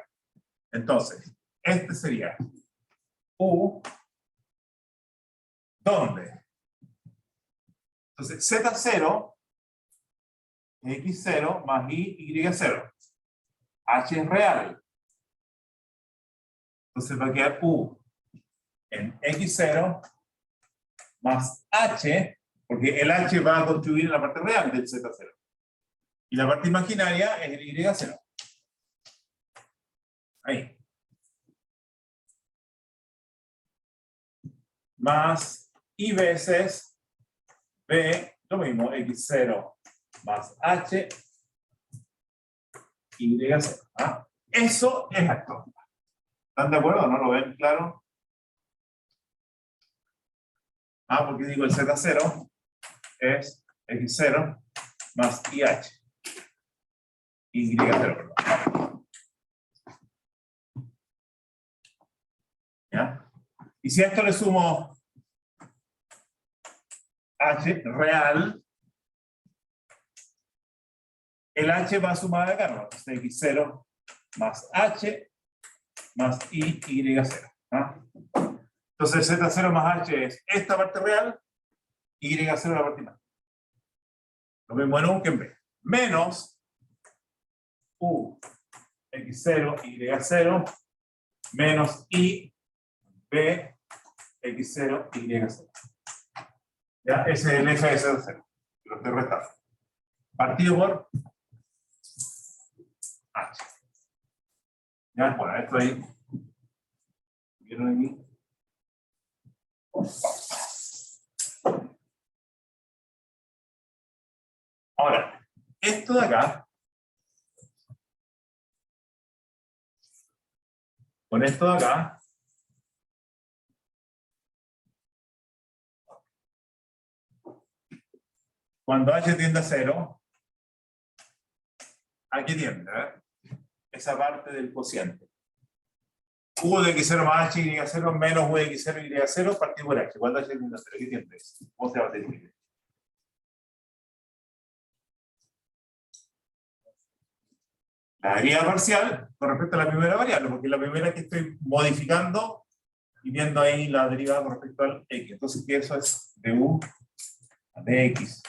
Entonces, este sería u, ¿dónde? Entonces, z0 es x0 más y0. H es real. Entonces va a quedar u en x0 más h, porque el h va a contribuir en la parte real del z0. Y la parte imaginaria es el y0. Ahí. Más y veces b, lo mismo, x0 más h, y0. ¿Ah? Eso es esto. ¿Están de acuerdo? ¿No lo ven claro? Ah, porque digo el z0 es x0 más ih. Y0, perdón. ¿Ya? Y si a esto le sumo h real, el h va a sumar acá, ¿no? Entonces x0 más h más y0. ¿Ah? Entonces z0 más h es esta parte real, y0 la parte imaginaria. Lo mismo en u que en b. Menos u x0 y0 menos i b x0 y0. ¿Ya? Ese es el f de z0. Lo estoy restando. Partido por h. ¿Ya? Bueno, esto ahí. ¿Vieron aquí? Ahora, esto de acá, con esto de acá, cuando h tiende a 0, aquí tiende, esa parte del cociente. U de x0 más h y0 menos u de x0 y0 partido por h. Cuando h tiende a 0, ¿qué tiende eso? ¿Cómo se va a definir? La derivada parcial con respecto a la primera variable, porque la primera que estoy modificando y viendo ahí la derivada con respecto al x. Entonces, ¿qué eso es? De u de x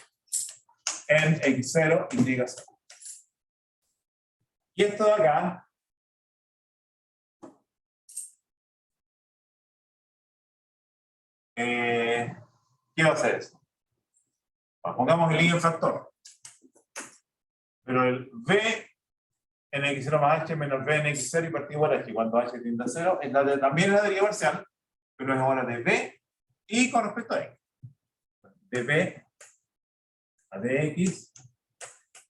en x0 y y0. Y esto de acá, ¿qué va a hacer eso? Bueno, pongamos el y en factor. Pero el b en x0 más h menos b en x0 y partido por h, cuando h tiende a 0, es también es la derivada parcial, pero es ahora de b y con respecto a x. De b a dx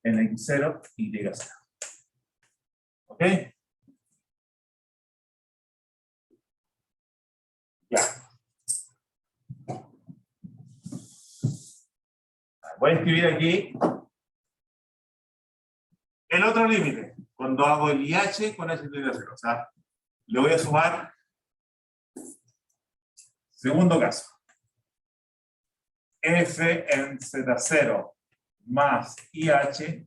en x0 y y0. ¿Ok? Ya. Voy a escribir aquí el otro límite, cuando hago el IH con h tiende a 0. O sea, le voy a sumar segundo caso. F en Z0 más IH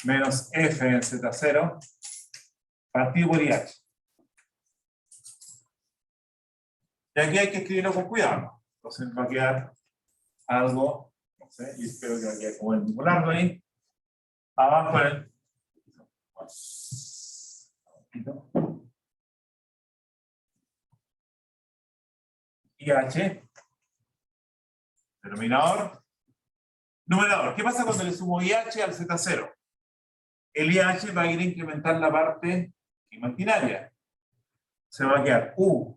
menos F en Z0 partido por IH. Y aquí hay que escribirlo con cuidado. Entonces va a quedar algo, no sé, y espero que vaya como el largo ahí. Abajo en el IH, denominador, numerador. ¿Qué pasa cuando le sumo IH al Z0? El IH va a ir a incrementar la parte imaginaria. Se va a quedar U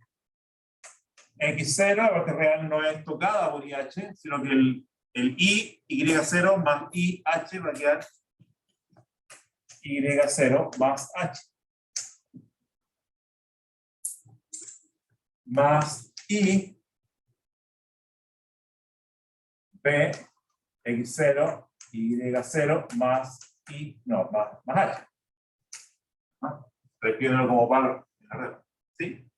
X0, la parte real no es tocada por IH, sino que el I, Y0 más IH va a quedar Y0 más H. Más I, B, X0, Y0 más I, no, más H. Repítenlo como palo en la red. ¿Sí?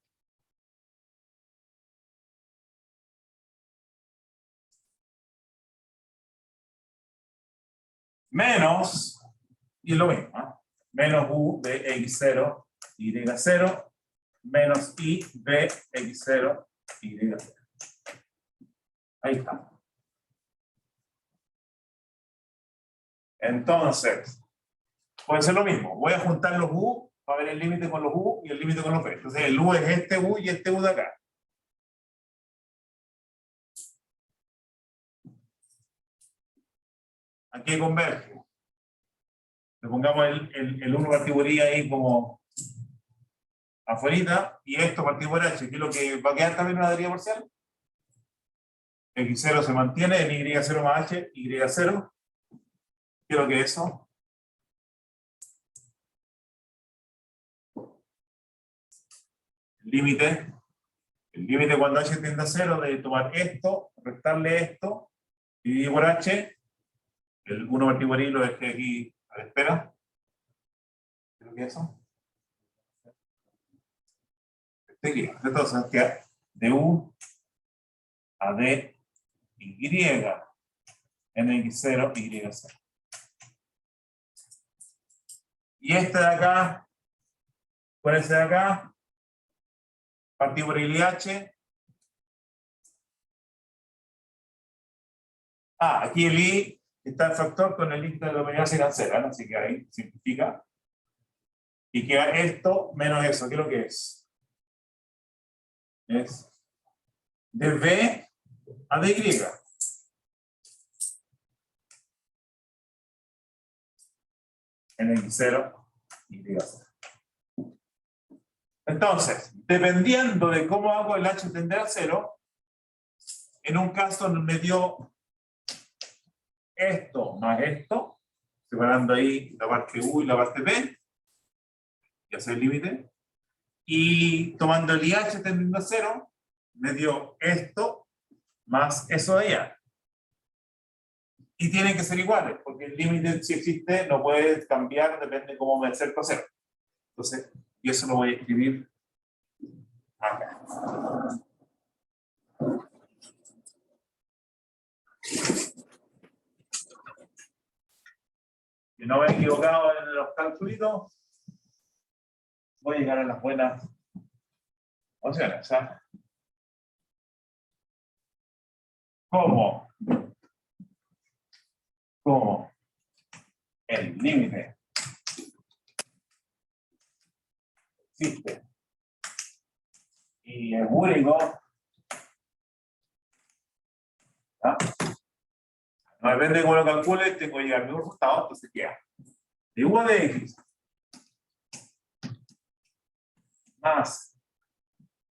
Menos, y lo mismo, ¿eh? Menos u de x0, y0, menos i de x0, y0. Ahí está. Entonces, puede ser lo mismo. Voy a juntar los u para ver el límite con los u y el límite con los b. Entonces, el u es este u y este u de acá. Aquí converge. Le pongamos el 1 partido por i ahí como afuera, y esto partido por h, que es lo que va a quedar también una deriva parcial. X0 se mantiene en y0 más h, y0. ¿Qué es lo que es eso? El límite cuando h tiende a 0 de tomar esto, restarle esto, dividir por h, el 1 partido por i lo dejé aquí a la espera. ¿Qué es lo que es eso? Entonces queda de u a d y en x0, y0. Y este de acá, con ese de acá, partido por el h. Aquí el i está el factor con el límite de la unidad se cancela, ¿no? Así que ahí simplifica. Y queda esto menos eso. ¿Qué es lo que es? Es de b a dy. En x0, y0. Entonces, dependiendo de cómo hago el h tender a 0, en un caso me dio esto más esto, separando ahí la parte u y la parte b, ya sé el límite, y tomando el IH tendiendo a 0, me dio esto más eso de allá. Y tienen que ser iguales, porque el límite, si existe, no puede cambiar, depende de cómo me acerco a 0. Entonces, y eso lo voy a escribir acá. Si no me he equivocado en los cálculos, voy a llegar a las buenas opciones. ¿Sabes? ¿Cómo el límite existe y es único, ¿ah? No depende de cómo lo calcule, tengo que llegar al mismo resultado, entonces queda de u de x más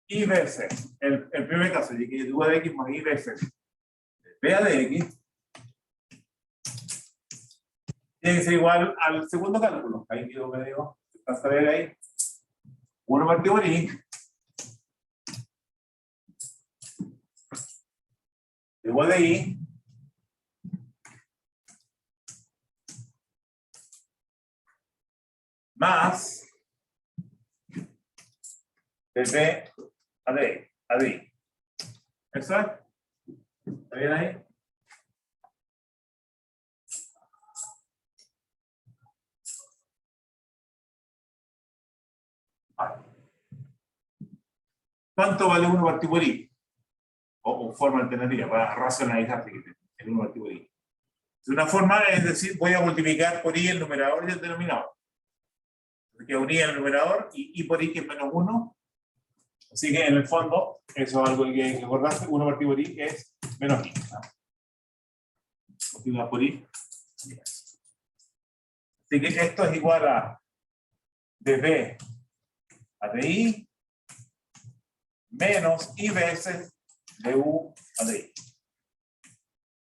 y veces, el primer caso, y que de u de x más y veces b a de x, tiene que ser igual al segundo cálculo. Ahí quedó, me digo, vas a ver ahí, 1 partido por i, de u de i, más de b a de i. ¿Eso es? ¿Está bien ahí? Vale. ¿Cuánto vale 1 partido por i? O forma alternativa para racionalizar el 1 partido por i. Una forma es decir, voy a multiplicar por i el numerador y el denominador. Que unía el numerador y por i que es menos 1. Así que en el fondo, eso es algo que hay que acordarse, 1 partido por i es menos i. Multiplicar por i. Así que esto es igual a de b a de i menos i veces de u a de i.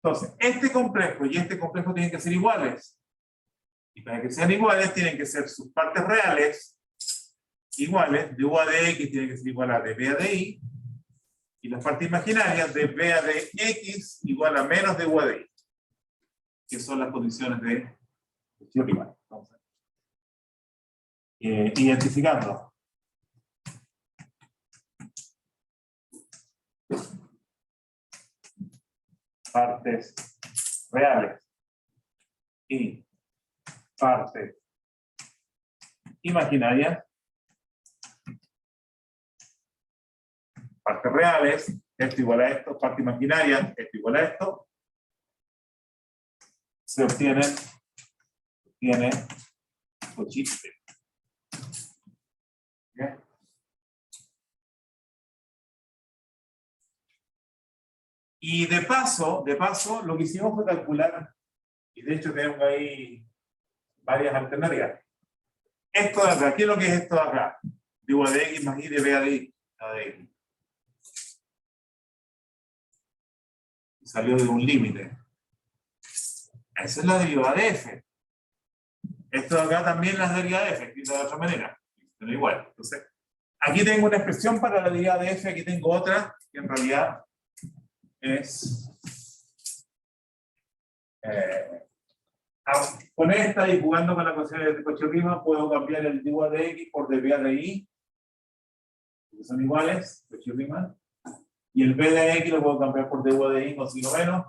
Entonces, este complejo y este complejo tienen que ser iguales. Y para que sean iguales, tienen que ser sus partes reales iguales. De u a de x tiene que ser igual a de b a de i. Y las partes imaginarias de b a de x igual a menos de u a de y. Que son las condiciones de función igual. Entonces, identificando partes reales y partes imaginarias, partes reales, esto igual a esto, parte imaginaria, esto igual a esto, se obtiene cochiste. ¿Bien? Y de paso, lo que hicimos fue calcular, y de hecho tenemos ahí varias alternativas. Esto de acá, ¿qué es lo que es esto de acá? Digo de X más Y de B de X. Y salió de un límite. Esa es la derivada de F. Esto de acá también las derivadas de F, escrito de otra manera. Pero igual. Entonces, aquí tengo una expresión para la derivada de F, aquí tengo otra, que en realidad es con esta y jugando con la ecuación de Cauchy-Riemann puedo cambiar el deriva de X por deriva de Y, que son iguales, Cauchy-Riemann, y el B de X lo puedo cambiar por deriva de Y con signo menos,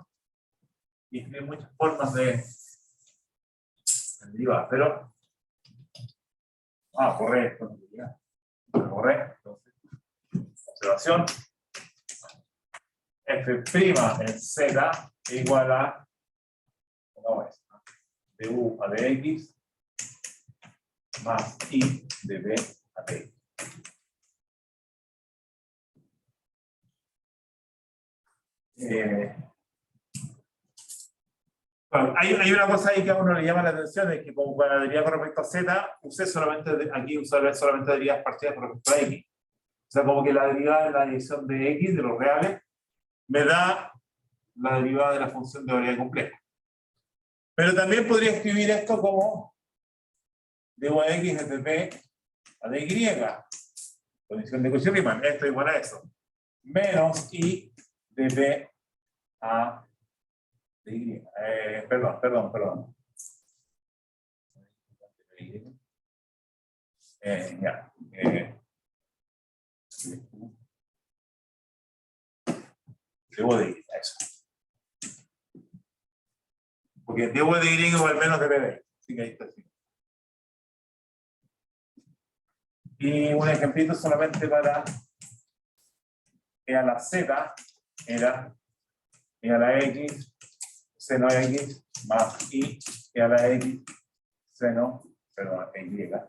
y hay muchas formas de derivar, pero correcto, correcto. Observación, F' en Z igual a de U a de X más I de B a de X. Bueno, hay una cosa ahí que a uno le llama la atención, es que como para la derivada con respecto a Z, usé solamente, aquí usaré solamente derivadas parciales con respecto a X. O sea, como que la derivada de la división de X, de los reales, me da la derivada de la función de variable compleja. Pero también podría escribir esto como de U a X es de B a de Y, condición de Cauchy-Riemann, esto es igual a eso, menos I de B a de Y. Perdón. Ya. Debo de Y, eso. Porque debo de Y igual menos de B de Y. Así que ahí está. Y un ejemplito solamente para E a la Z era E a la X, seno X más I, E a la X, seno, perdón, Y. Esta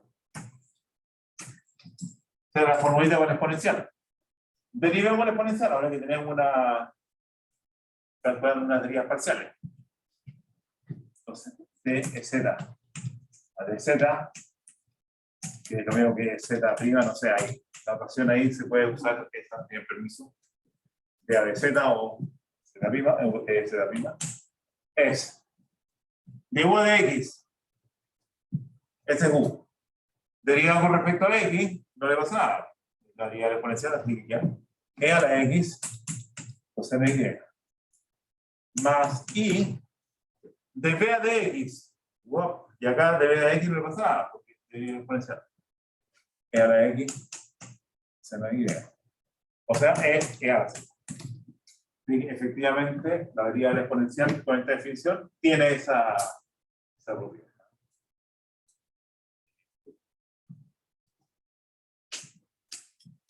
es la formulita con la exponencial. Derivemos la exponencial, ahora que tenemos calculando unas derivas parciales. Entonces, D es Z a de Z, que es lo mismo que Z prima, no sé, ahí. La ocasión ahí se puede usar esta, tiene permiso, de A de Z o Z prima, es de U de X, ese es U. Derivado con respecto a X, no le pasa nada. La derivada exponencial así que ya. E a la X, o sea, Y. Más I de B a de X. Wow. Y acá de B a X no le pasa nada, porque es derivada exponencial. E a la X, seno Y. O sea, es E a la Z. Efectivamente, la derivada exponencial con esta definición tiene esa propiedad.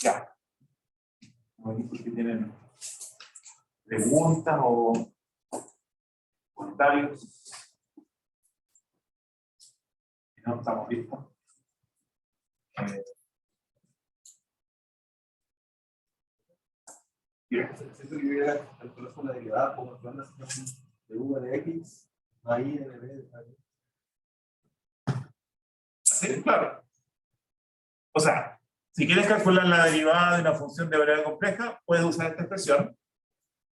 Ya. Si tienen preguntas o comentarios. Si no, estamos listos. Bien. Siento que yo voy a calcular con la derivada como la situación de U de X, ahí de B. Sí, claro. O sea, si quieres calcular la derivada de una función de variable compleja, puedes usar esta expresión,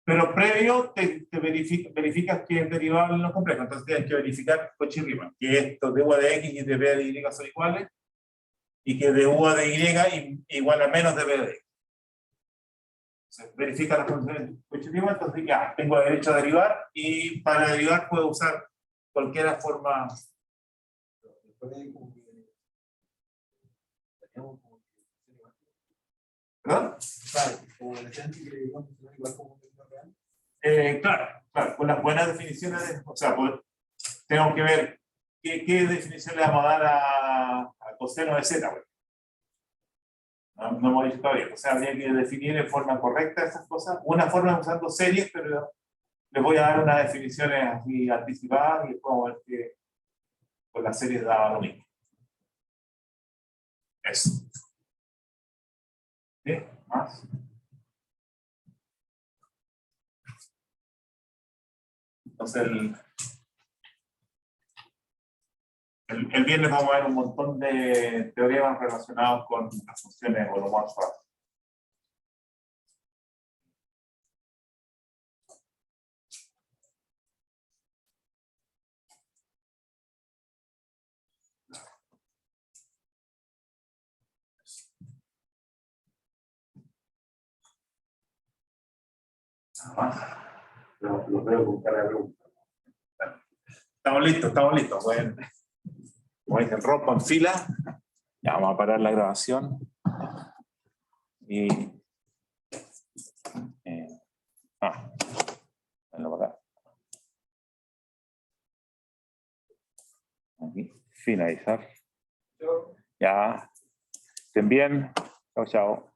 pero previo te verificas que es derivable en lo complejo. Entonces tienes que verificar Cauchy-Riemann, que esto de U a de X y de B a de Y son iguales, y que de U a de Y igual a menos de B a de X. Entonces, verifica las funciones de Cauchy-Riemann, entonces ya tengo derecho a derivar, y para derivar puedo usar cualquier forma. ¿Perdón? Claro, con las buenas definiciones, o sea, pues, tengo que ver ¿qué definición le vamos a dar a coseno de z? Bueno, no hemos dicho todavía. O sea, habría que definir en forma correcta esas cosas. Una forma es usando series, pero les voy a dar unas definiciones así anticipadas y después vamos a ver que con las series daba lo mismo. Eso. ¿Sí? ¿Más? Entonces, el viernes vamos a ver un montón de teoremas relacionados con las funciones holomorfas. Nada más. Lo veo con cara de pregunta. Estamos listos. Bueno, como dicen, rompan fila. Ya vamos a parar la grabación. Y. Venlo para acá. Aquí, finalizar. Ya. Estén bien. Chao, chao.